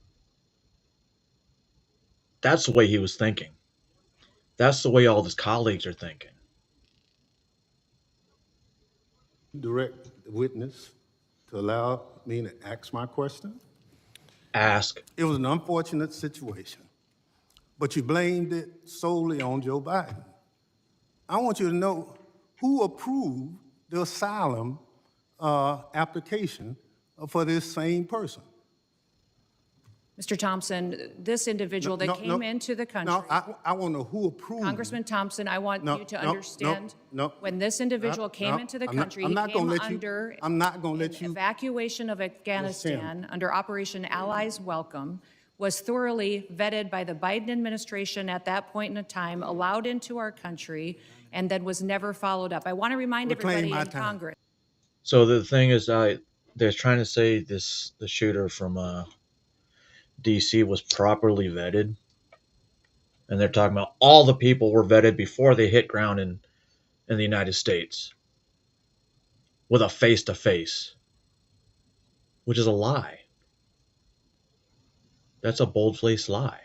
That's the way he was thinking. That's the way all of his colleagues are thinking. Direct the witness to allow me to ask my question? Ask. It was an unfortunate situation, but you blamed it solely on Joe Biden. I want you to know who approved the asylum application for this same person. Mr. Thompson, this individual that came into the country. No, I want to know who approved. Congressman Thompson, I want you to understand. When this individual came into the country, he came under I'm not going to let you. Evacuation of Afghanistan under Operation Allies Welcome, was thoroughly vetted by the Biden administration at that point in time, allowed into our country, and then was never followed up. I want to remind everybody in Congress. So the thing is, they're trying to say the shooter from DC was properly vetted, and they're talking about all the people were vetted before they hit ground in the United States with a face-to-face, which is a lie. That's a bold-faced lie.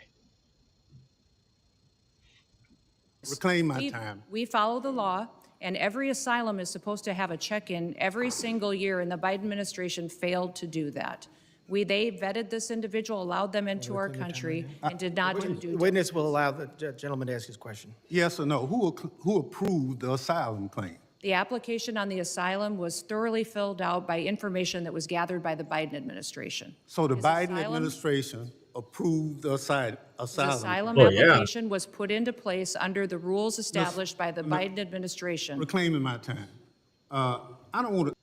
Reclaim my time. We follow the law, and every asylum is supposed to have a check-in every single year, and the Biden administration failed to do that. They vetted this individual, allowed them into our country, and did not do due The witness will allow the gentleman to ask his question. Yes or no? Who approved the asylum claim? The application on the asylum was thoroughly filled out by information that was gathered by the Biden administration. So the His Biden asylum- administration approved the asylum. His asylum application was put into place under the rules established by the Biden administration. Reclaiming my time. I don't want to.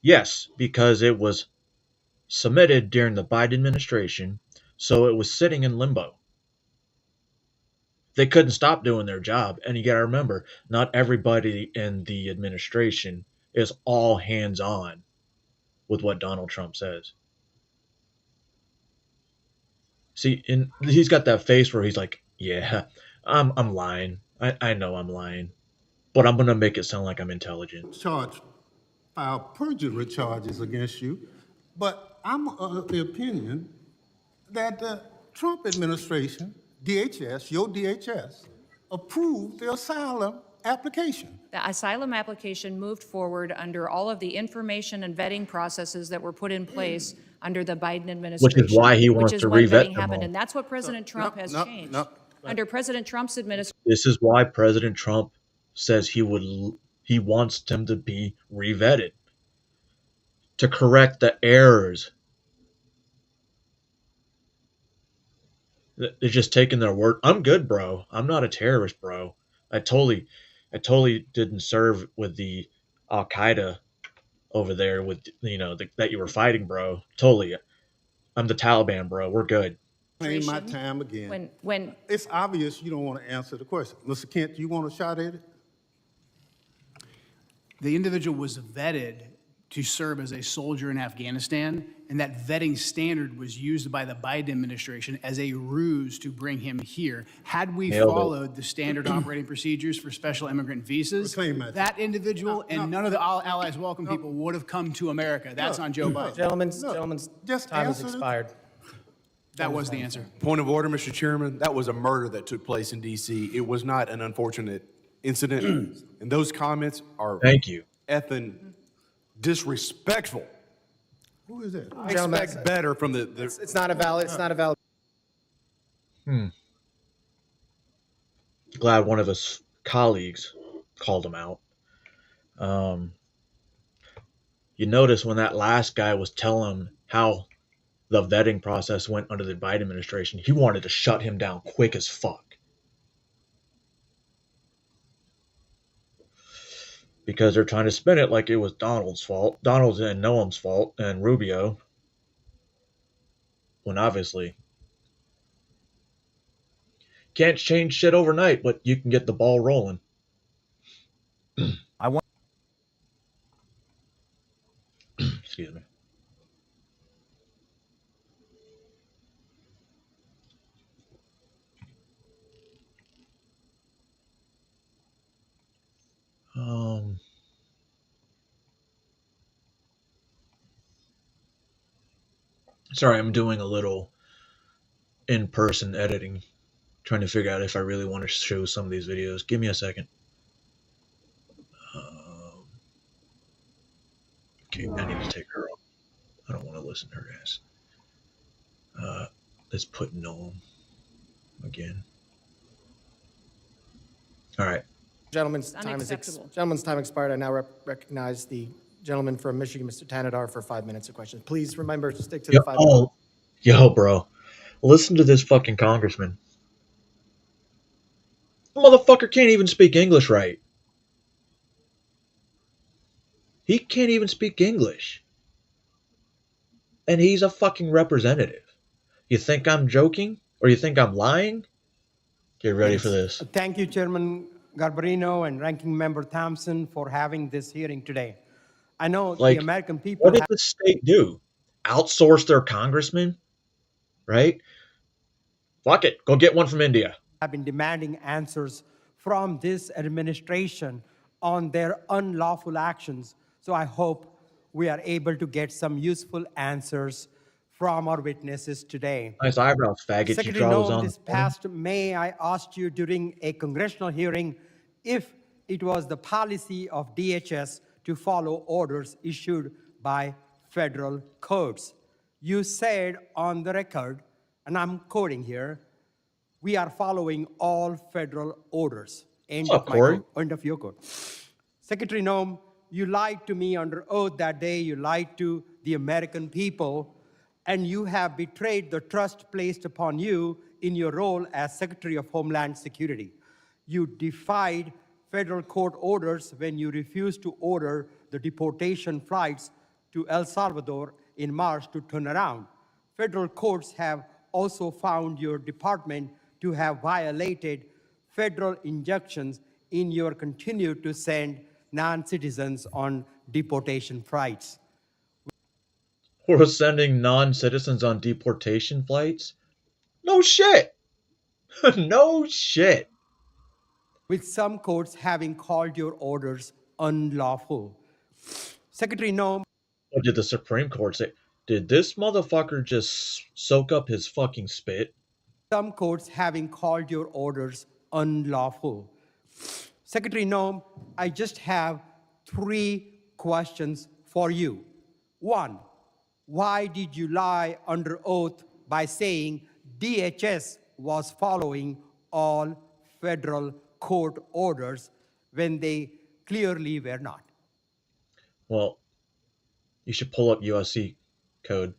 Yes, because it was submitted during the Biden administration, so it was sitting in limbo. They couldn't stop doing their job, and you got to remember, not everybody in the administration is all hands-on with what Donald Trump says. See, he's got that face where he's like, "Yeah, I'm lying. I know I'm lying, but I'm gonna make it sound like I'm intelligent." Filed perjury charges against you, but I'm of the opinion that the Trump administration, DHS, your DHS, approved the asylum application. The asylum application moved forward under all of the information and vetting processes that were put in place under the Biden administration. Which is why he wants to when re-vet vetting them happened, all. and that's what President Trump has changed. Under President Trump's administration. This is why President Trump says he wants them to be re-vetted, to correct the errors They're just taking their word. I'm good, bro. I'm not a terrorist, bro. I totally didn't serve with the Al Qaeda over there with that you were fighting, bro. Totally. I'm the Taliban, bro. We're good. Ain't my time again. When It's obvious you don't want to answer the question. Mr. Kent, you want a shot at it? The individual was vetted to serve as a soldier in Afghanistan, and that vetting standard was used by the Biden administration as a ruse to bring him here. Had we Nailed it. followed the standard operating procedures for special immigrant visas, that individual and none of the allies welcome people would have come to America. That's on Joe Biden. Gentlemen's Just time has answer the- expired. That was the answer. Point of order, Mr. Chairman. That was a murder that took place in D.C. It was not an unfortunate incident. And those comments are Thank you. effing disrespectful. Who is that? I expect better from the It's not a valid. It's not a valid. Glad one of his colleagues called him out. You notice when that last guy was telling him how the vetting process went under the Biden administration, he wanted to shut him down quick as fuck. Because they're trying to spin it like it was Donald's fault. Donald's and Noam's fault, and Rubio. When obviously can't change shit overnight, but you can get the ball rolling. I want. Excuse me. Sorry, I'm doing a little in-person editing, trying to figure out if I really want to show some of these videos. Give me a second. Okay, I need to take her off. I don't want to listen to her guys. Let's put Noam again. All right. Gentlemen's time expired. I now recognize the gentleman from Michigan, Mr. Tanadar, for 5 minutes of questions. Please remember to stick to the 5 minutes. Yo, bro. Listen to this fucking congressman. The motherfucker can't even speak English right. He can't even speak English. And he's a fucking representative. You think I'm joking? Or you think I'm lying? Get ready for this. Thank you, Chairman Garbarino and Ranking Member Thompson, for having this hearing today. I know the American people. What did the state do? Outsource their congressman? Right? Fuck it. Go get one from India. Have been demanding answers from this administration on their unlawful actions. So I hope we are able to get some useful answers from our witnesses today. Nice eyebrows, faggot. Secretary You draw those Noam, on. this past May, I asked you during a congressional hearing if it was the policy of DHS to follow orders issued by federal courts. You said on the record, and I'm quoting here, we are following all federal orders. End of your quote. Secretary Noam, you lied to me under oath that day. You lied to the American people, and you have betrayed the trust placed upon you in your role as Secretary of Homeland Security. You defied federal court orders when you refused to order the deportation flights to El Salvador in March to turn around. Federal courts have also found your department to have violated federal injunctions in your continue to send non-citizens on deportation flights. We're sending non-citizens on deportation flights? No shit. No shit. With some courts having called your orders unlawful. Secretary Noam. What did the Supreme Court say? Did this motherfucker just soak up his fucking spit? Some courts having called your orders unlawful. Secretary Noam, I just have 3 questions for you. 1, why did you lie under oath by saying DHS was following all federal court orders when they clearly were not? Well, you should pull up USC code.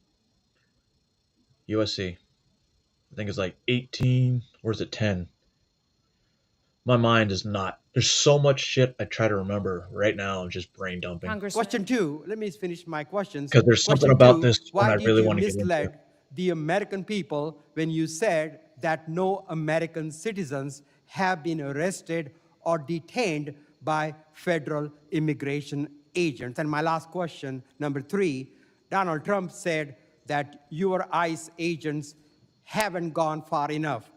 USC. I think it's like 18, or is it 10? My mind is not. There's so much shit I try to remember right now. I'm just brain dumping. Question 2. Let me finish my questions. Because there's something Question about 2, this one I why really did want you to get into. mislead the American people when you said that no American citizens have been arrested or detained by federal immigration agents? And my last question, number 3, Donald Trump said that your ICE agents haven't gone far enough.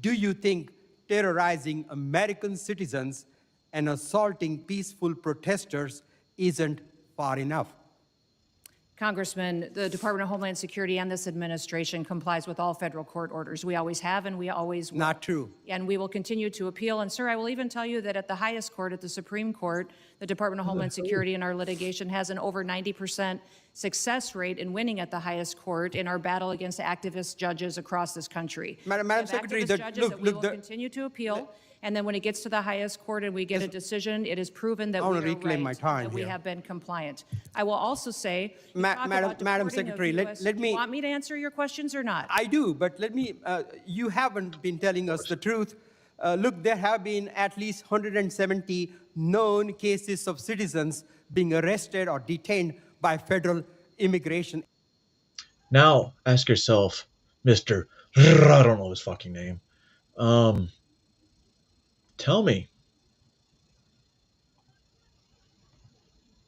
Do you think terrorizing American citizens and assaulting peaceful protesters isn't far enough? Congressman, the Department of Homeland Security and this administration complies with all federal court orders. We always have and we always will. Not true. And we will continue to appeal. And sir, I will even tell you that at the highest court, at the Supreme Court, the Department of Homeland Security in our litigation has an over 90% success rate in winning at the highest court in our battle against activist judges across this country. Madam Secretary, we will continue to appeal. And then when it gets to the highest court and we get a decision, it is proven that we are right, that we have been compliant. I will also say, Madam Secretary, let me. Do you want me to answer your questions or not? I do, but let me. You haven't been telling us the truth. Look, there have been at least 170 known cases of citizens being arrested or detained by federal immigration. Now, ask yourself, Mr. I don't know his fucking name. Tell me,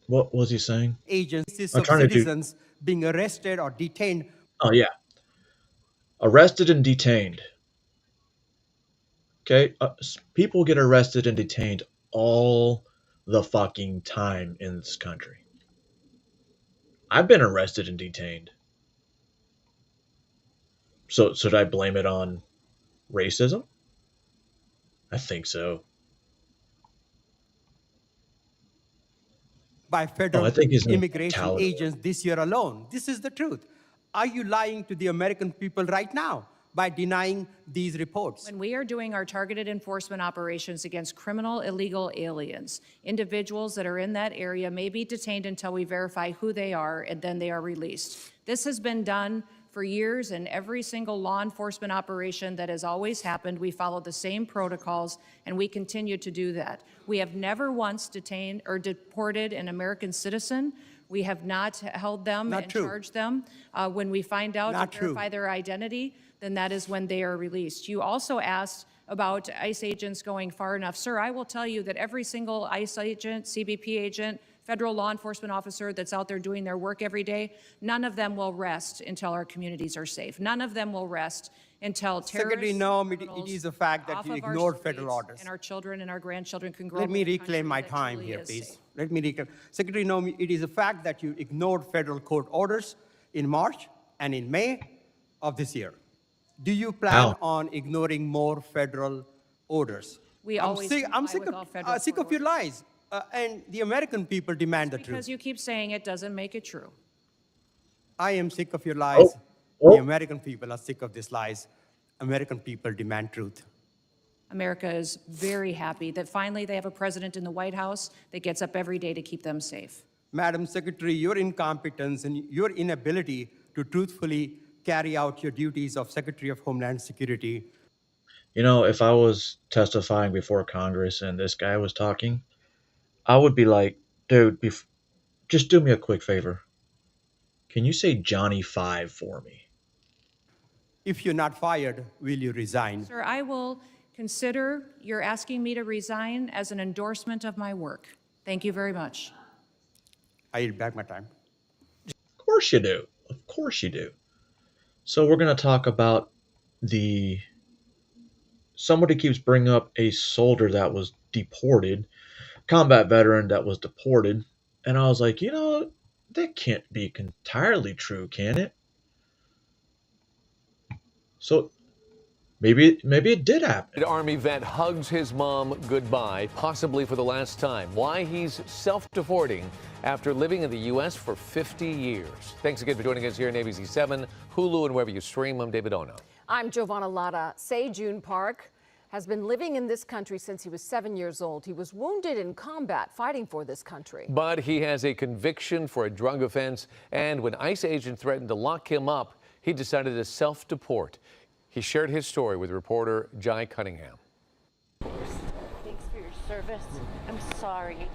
what was he saying? Agencies of citizens being arrested or detained. Oh, yeah. Arrested and detained. Okay? People get arrested and detained all the fucking time in this country. I've been arrested and detained. So should I blame it on racism? I think so. By federal immigration agents this year alone. This is the truth. Are you lying to the American people right now by denying these reports? When we are doing our targeted enforcement operations against criminal illegal aliens, individuals that are in that area may be detained until we verify who they are, and then they are released. This has been done for years, and every single law enforcement operation that has always happened, we follow the same protocols, and we continue to do that. We have never once detained or deported an American citizen. We have not held them and charged them. When we find out and verify their identity, then that is when they are released. You also asked about ICE agents going far enough. Sir, I will tell you that every single ICE agent, CBP agent, federal law enforcement officer that's out there doing their work every day, none of them will rest until our communities are safe. None of them will rest until terrorists, Secretary Noem, it is a fact that you ignored federal orders. And our children and our grandchildren can grow up. Let me in a reclaim my country time that here, truly is please. safe. Let me reclaim. Secretary Noem, it is a fact that you ignored federal court orders in March and in May of this year. Do you plan on ignoring more federal orders? I'm sick of your lies. And the American people demand the truth. Because you keep saying it doesn't make it true. I am sick of your lies. The American people are sick of these lies. American people demand truth. America is very happy that finally they have a president in the White House that gets up every day to keep them safe. Madam Secretary, your incompetence and your inability to truthfully carry out your duties of Secretary of Homeland Security. You know, if I was testifying before Congress and this guy was talking, I would be like, dude, just do me a quick favor. Can you say Johnny 5 for me? If you're not fired, will you resign? Sir, I will consider your asking me to resign as an endorsement of my work. Thank you very much. I yield back my time. Of course you do. Of course you do. So we're going to talk about somebody keeps bringing up a soldier that was deported, combat veteran that was deported, and I was like, you know, that can't be entirely true, can it? So maybe it did happen. Army vet hugs his mom goodbye, possibly for the last time. Why he's self-deporting after living in the U.S. for 50 years. Thanks again for joining us here on ABC 7, Hulu, and wherever you stream. I'm David Ono. I'm Giovanna Latta. Se-Jun Park has been living in this country since he was 7 years old. He was wounded in combat fighting for this country. But he has a conviction for a drug offense, and when ICE agents threatened to lock him up, he decided to self-deport. He shared his story with reporter Jai Cunningham. Thanks for your service. I'm sorry.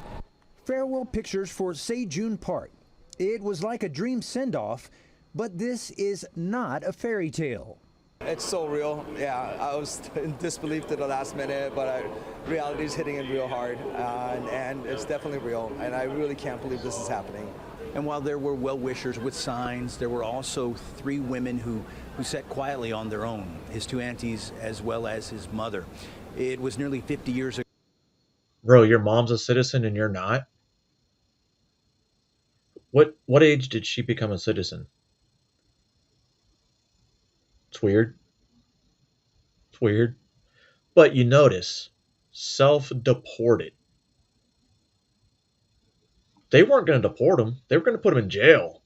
Farewell pictures for Se-Jun Park. It was like a dream send-off, but this is not a fairy tale. It's so real. Yeah, I was in disbelief to the last minute, but reality is hitting it real hard, and it's definitely real, and I really can't believe this is happening. And while there were well-wishers with signs, there were also 3 women who sat quietly on their own, his 2 aunties as well as his mother. It was nearly 50 years ago. Bro, your mom's a citizen and you're not? What age did she become a citizen? It's weird. It's weird. But you notice, self-deported. They weren't going to deport him. They were going to put him in jail.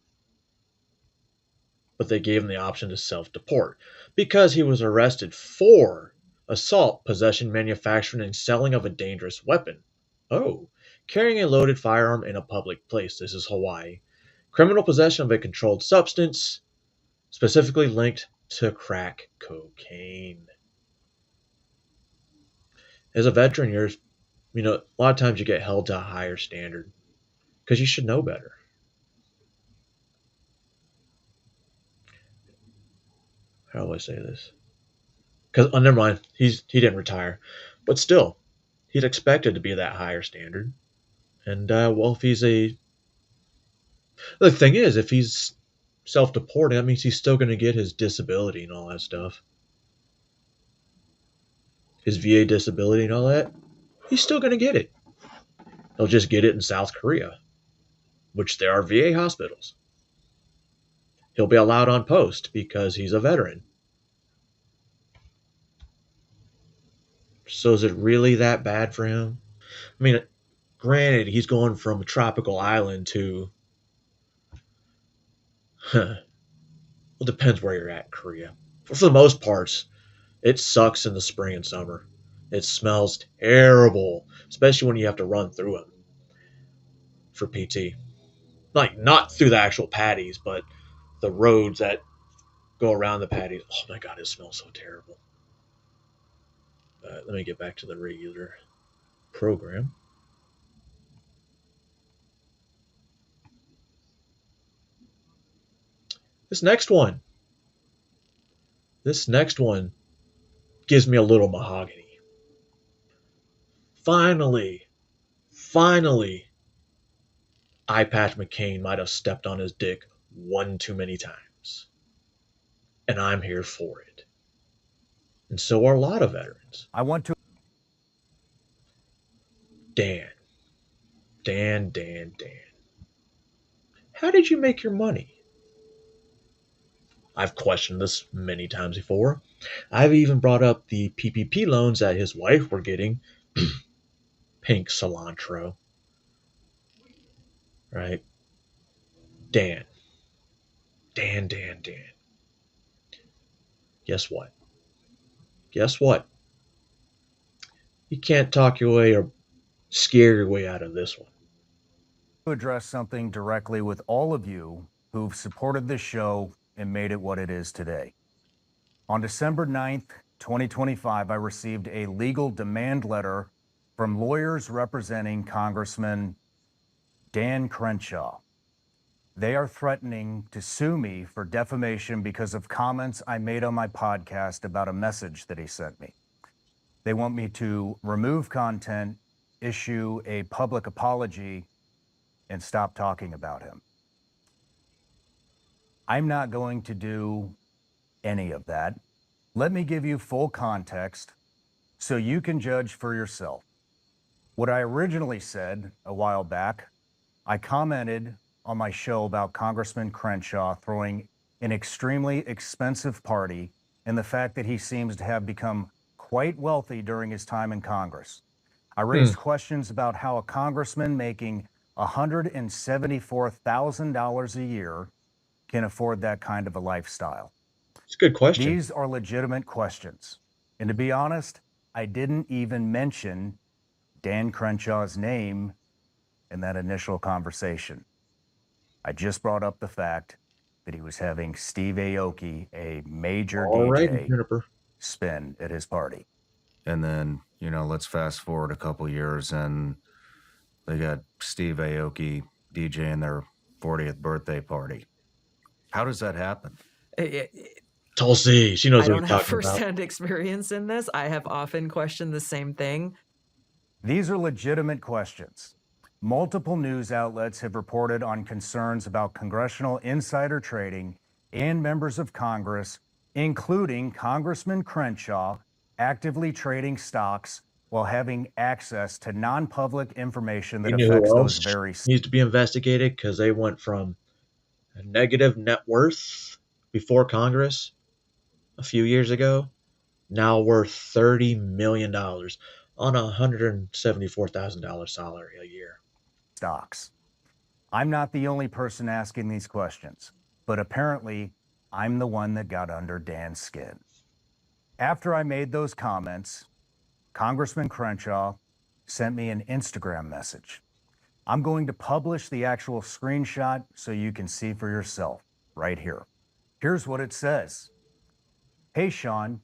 But they gave him the option to self-deport because he was arrested for assault, possession, manufacturing, and selling of a dangerous weapon. Oh, carrying a loaded firearm in a public place. This is Hawaii. Criminal possession of a controlled substance, specifically linked to crack cocaine. As a veteran, a lot of times you get held to a higher standard because you should know better. How do I say this? Because, never mind, he didn't retire. But still, he's expected to be that higher standard. And, well, the thing is, if he's self-deported, that means he's still going to get his disability and all that stuff. His VA disability and all that. He's still going to get it. He'll just get it in South Korea, which there are VA hospitals. He'll be allowed on post because he's a veteran. So is it really that bad for him? I mean, granted, he's going from a tropical island to... Well, it depends where you're at in Korea. For the most parts, it sucks in the spring and summer. It smells terrible, especially when you have to run through them for PT. Like, not through the actual patties, but the roads that go around the patties. Oh my God, it smells so terrible. Let me get back to the regular program. This next one gives me a little mahogany. Finally, Eye Patch McCain might have stepped on his dick one too many times. And I'm here for it. And so are a lot of veterans. I want to... Dan. How did you make your money? I've questioned this many times before. I've even brought up the PPP loans that his wife were getting. Pink cilantro. Right? Dan. Guess what? You can't talk your way or scare your way out of this one. To address something directly with all of you who've supported this show and made it what it is today. On December 9th, 2025, I received a legal demand letter from lawyers representing Congressman Dan Crenshaw. They are threatening to sue me for defamation because of comments I made on my podcast about a message that he sent me. They want me to remove content, issue a public apology, and stop talking about him. I'm not going to do any of that. Let me give you full context so you can judge for yourself. What I originally said a while back, I commented on my show about Congressman Crenshaw throwing an extremely expensive party and the fact that he seems to have become quite wealthy during his time in Congress. I raised questions about how a congressman making $174,000 a year can afford that kind of a lifestyle. It's a good question. These are legitimate questions. And to be honest, I didn't even mention Dan Crenshaw's name in that initial conversation. I just brought up the fact that he was having Steve Aoki, a major All right, DJ, Juniper. spin at his party. And then, you know, let's fast forward a couple years and they got Steve Aoki DJing their 40th birthday party. How does that happen? Tulsi, she knows I what don't you're have talking about. firsthand experience in this. I have often questioned the same thing. These are legitimate questions. Multiple news outlets have reported on concerns about congressional insider trading and members of Congress, including Congressman Crenshaw, actively trading stocks while having access to non-public information that You know affects who those else very needs to be investigated because they went from a negative net worth before Congress a few years ago, now worth $30 million on a $174,000 salary a year. stocks. I'm not the only person asking these questions, but apparently I'm the one that got under Dan's skin. After I made those comments, Congressman Crenshaw sent me an Instagram message. I'm going to publish the actual screenshot so you can see for yourself right here. Here's what it says. Hey, Sean,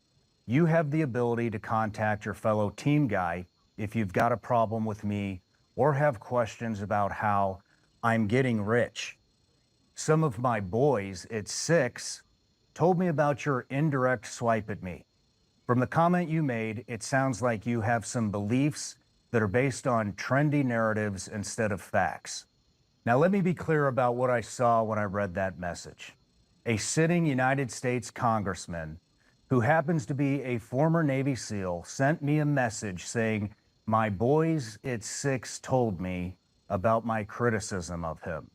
you have the ability to contact your fellow team guy if you've got a problem with me or have questions about how I'm getting rich. Some of my boys at 6 told me about your indirect swipe at me. From the comment you made, it sounds like you have some beliefs that are based on trendy narratives instead of facts. Now, let me be clear about what I saw when I read that message. A sitting United States congressman who happens to be a former Navy SEAL sent me a message saying, my boys at 6 told me about my criticism of him.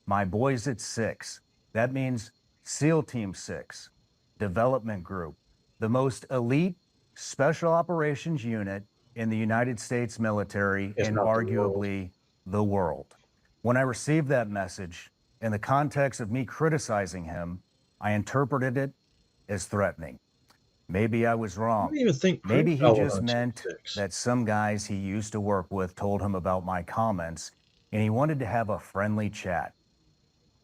My boys at 6. That means SEAL Team 6, Development Group, the most elite special operations unit in the United States military and arguably the world. When I received that message, in the context of me criticizing him, I interpreted it as threatening. Maybe I was wrong. I don't even think Maybe he Crenshaw just was meant that some guys he used to work with told him about my comments and he wanted to have a friendly chat.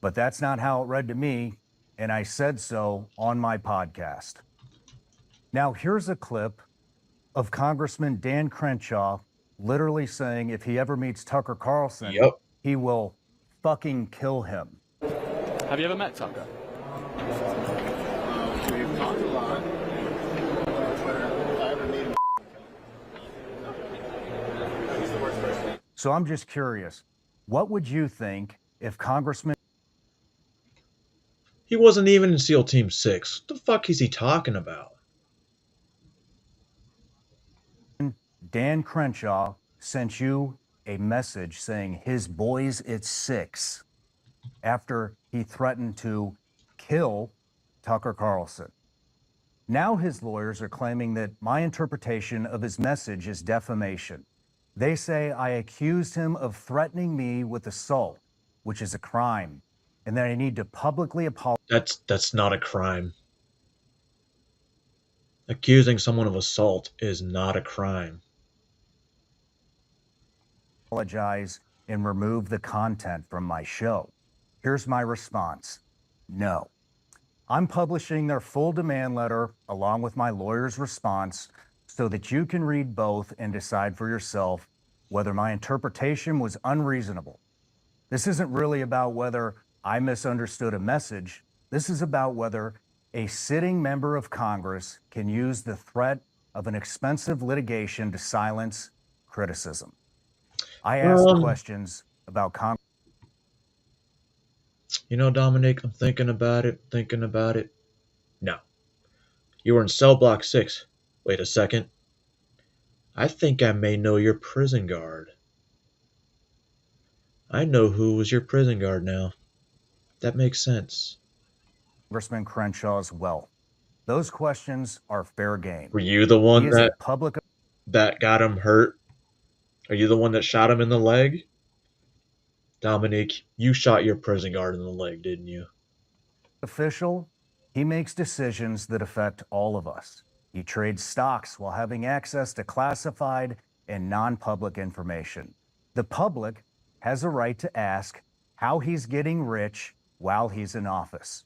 But that's not how it read to me, and I said so on my podcast. Now, here's a clip of Congressman Dan Crenshaw literally saying if he ever meets Tucker Carlson, he will fucking kill him. Have you ever met Tucker? We've talked a lot. So I'm just curious, what would you think if Congressman He wasn't even in SEAL Team 6. What the fuck is he talking about? Dan Crenshaw sent you a message saying his boys at 6 after he threatened to kill Tucker Carlson? Now his lawyers are claiming that my interpretation of his message is defamation. They say I accused him of threatening me with assault, which is a crime, and that I need to publicly apologize. That's not a crime. Accusing someone of assault is not a crime. Apologize and remove the content from my show. Here's my response. No. I'm publishing their full demand letter along with my lawyer's response so that you can read both and decide for yourself whether my interpretation was unreasonable. This isn't really about whether I misunderstood a message. This is about whether a sitting member of Congress can use the threat of an expensive litigation to silence criticism. I asked questions about Congress. You know, Dominic, I'm thinking about it. No. You were in cell block 6. Wait a second. I think I may know your prison guard. I know who was your prison guard now. That makes sense. Congressman Crenshaw's wealth. Those questions are fair game. Were you the one He is a public that got him hurt? Are you the one that shot him in the leg? Dominic, you shot your prison guard in the leg, didn't you? official. He makes decisions that affect all of us. He trades stocks while having access to classified and non-public information. The public has a right to ask how he's getting rich while he's in office.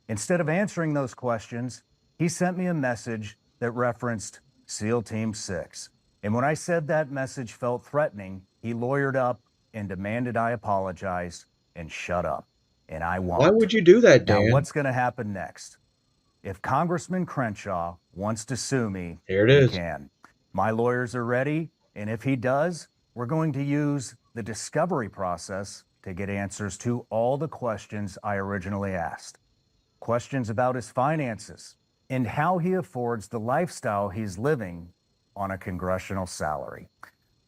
Instead of answering those questions, he sent me a message that referenced SEAL Team 6. And when I said that message felt threatening, he lawyered up and demanded I apologize and shut up. And I won't. Why would you do that, Dan? Now, what's going to happen next? If Congressman Crenshaw wants to sue me, here it he is. can. My lawyers are ready, and if he does, we're going to use the discovery process to get answers to all the questions I originally asked. Questions about his finances and how he affords the lifestyle he's living on a congressional salary.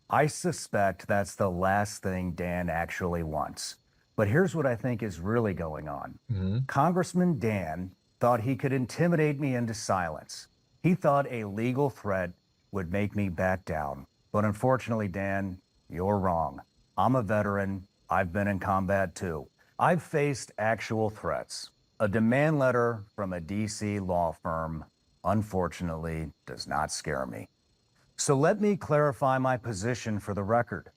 I suspect that's the last thing Dan actually wants. But here's what I think is really going on. Congressman Dan thought he could intimidate me into silence. He thought a legal threat would make me back down. But unfortunately, Dan, you're wrong. I'm a veteran. I've been in combat too. I've faced actual threats. A demand letter from a DC law firm, unfortunately, does not scare me. So let me clarify my position for the record.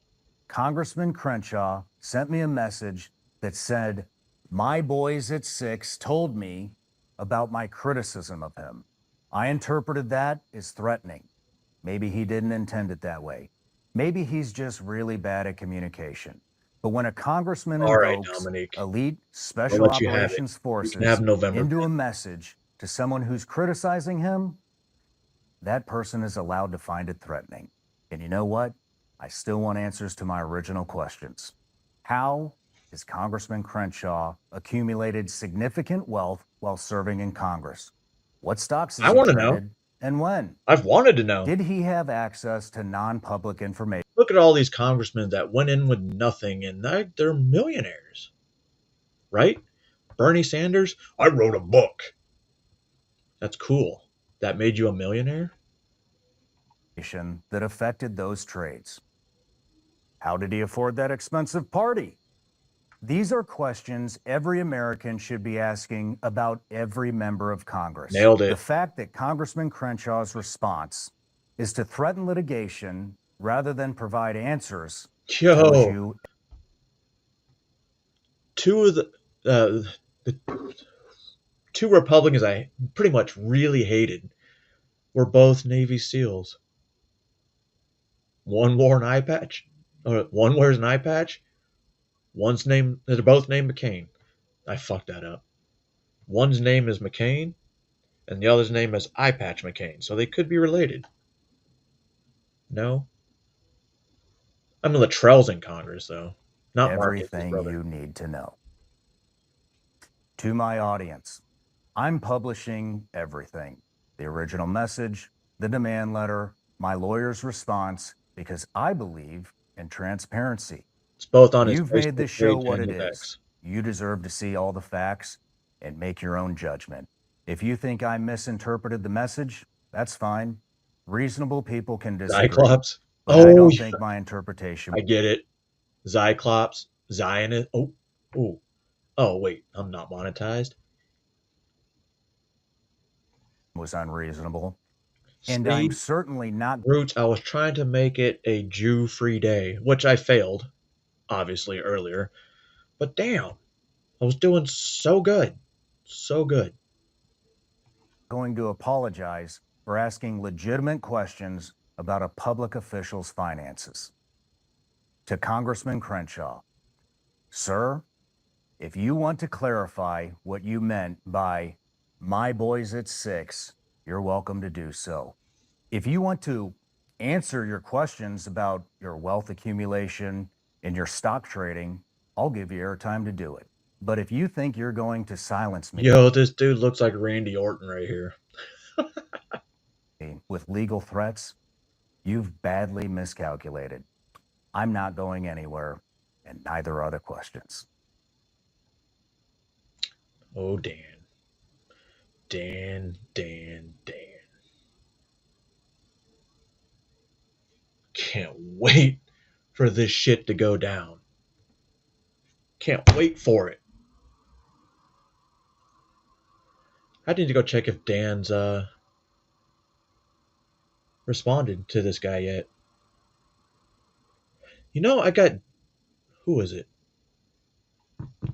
Congressman Crenshaw sent me a message that said, my boys at 6 told me about my criticism of him. I interpreted that as threatening. Maybe he didn't intend it that way. Maybe he's just really bad at communication. But when a congressman invokes elite special operations forces into a message to someone who's criticizing him, that person is allowed to find it threatening. And you know what? I still want answers to my original questions. How has Congressman Crenshaw accumulated significant wealth while serving in Congress? What stocks has he traded and when? I've wanted to know. Did he have access to non-public information? Look at all these congressmen that went in with nothing and they're millionaires, right? Bernie Sanders, I wrote a book. That's cool. That made you a millionaire? That affected those trades. How did he afford that expensive party? These are questions every American should be asking about every member of Congress. Nailed it. The fact that Congressman Crenshaw's response is to threaten litigation rather than provide answers. Two of the two Republicans I pretty much really hated were both Navy SEALs. One wore an eye patch. One wears an eye patch. They're both named McCain. I fucked that up. One's name is McCain, and the other's name is Eye Patch McCain, so they could be related. No? I mean, Luttrell's in Congress, though. Not everything you need to know. To my audience, I'm publishing everything. The original message, the demand letter, my lawyer's response, because I believe in transparency. It's both on his You've Facebook made this show page what and it the is. X. You deserve to see all the facts and make your own judgment. If you think I misinterpreted the message, that's fine. Reasonable people can disagree. Cyclops? But I don't think my interpretation... I get it. Cyclops, Zionist. Oh, wait, I'm not monetized. ...was unreasonable. And I'm certainly not... Roots, I was trying to make it a Jew-free day, which I failed, obviously, earlier. But damn, I was doing so good. So good. Going to apologize for asking legitimate questions about a public official's finances. To Congressman Crenshaw, sir, if you want to clarify what you meant by my boys at 6, you're welcome to do so. If you want to answer your questions about your wealth accumulation and your stock trading, I'll give you airtime to do it. But if you think you're going to silence me... Yo, this dude looks like Randy Orton right here. with legal threats, you've badly miscalculated. I'm not going anywhere, and neither are the questions. Oh, Dan. Dan. Can't wait for this shit to go down. Can't wait for it. I need to go check if Dan's responded to this guy yet. You know, I got... Who is it?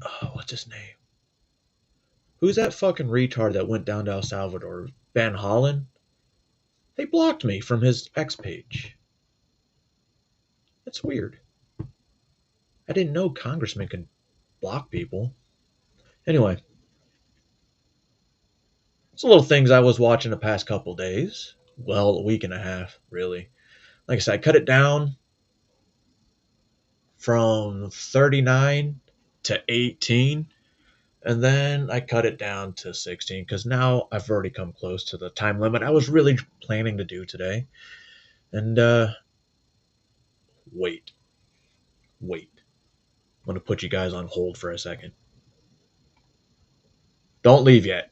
Oh, what's his name? Who's that fucking retard that went down to El Salvador? Van Hollen? They blocked me from his X page. That's weird. I didn't know congressmen could block people. Anyway. It's little things I was watching the past couple days. Well, a week and a half, really. Like I said, I cut it down from 39 to 18. And then I cut it down to 16 because now I've already come close to the time limit I was really planning to do today. And, wait. I'm going to put you guys on hold for a second. Don't leave yet.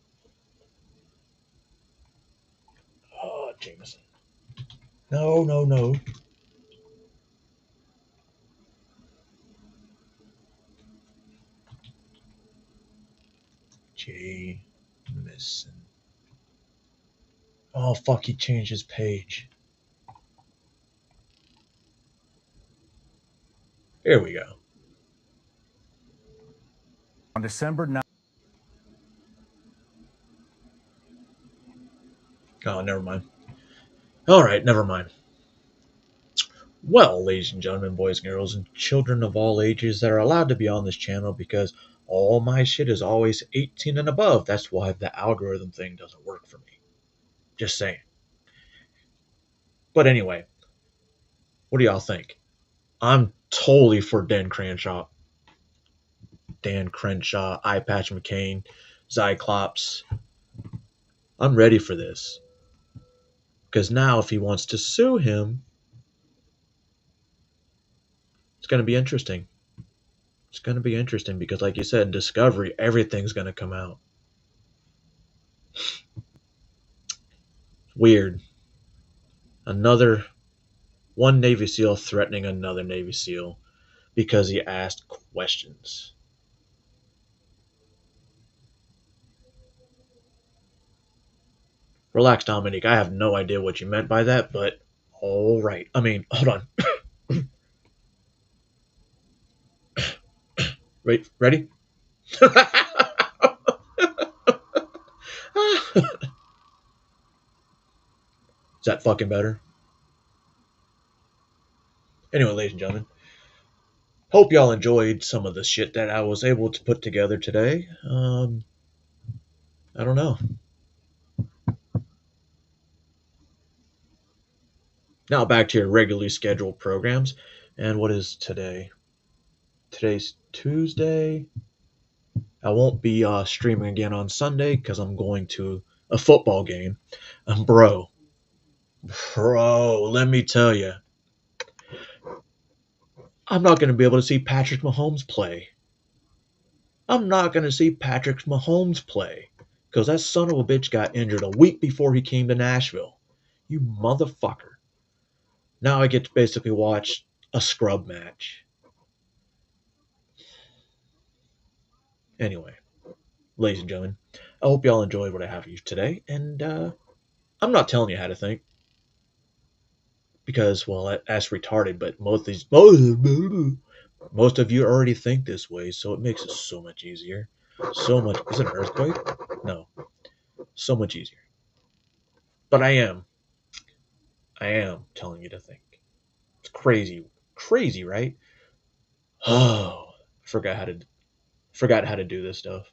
Oh, Jameson. No. Jameson. Oh, fuck, he changed his page. Here we go. On December 9th. Oh, never mind. All right, never mind. Well, ladies and gentlemen, boys and girls, and children of all ages that are allowed to be on this channel because all my shit is always 18 and above. That's why the algorithm thing doesn't work for me. Just saying. But anyway, what do y'all think? I'm totally for Dan Crenshaw, Eye Patch McCain, Cyclops. I'm ready for this. Because now if he wants to sue him, it's going to be interesting. It's going to be interesting because, like you said, in Discovery, everything's going to come out. Weird. One Navy SEAL threatening another Navy SEAL because he asked questions. Relax, Dominique. I have no idea what you meant by that, but all right. I mean, hold on. Wait, ready? Is that fucking better? Anyway, ladies and gentlemen, hope y'all enjoyed some of the shit that I was able to put together today. I don't know. Now back to your regularly scheduled programs. And what is today? Today's Tuesday. I won't be streaming again on Sunday because I'm going to a football game. Bro, let me tell you. I'm not going to be able to see Patrick Mahomes play. I'm not going to see Patrick Mahomes play because that son of a bitch got injured a week before he came to Nashville. You motherfucker. Now I get to basically watch a scrub match. Anyway, ladies and gentlemen, I hope y'all enjoyed what I have for you today. And I'm not telling you how to think. Because, well, that's retarded, but most of you already think this way, so it makes it so much easier. So much. Is it an earthquake? No. So much easier. But I am telling you to think. It's crazy. Crazy, right? Oh, forgot how to do this stuff.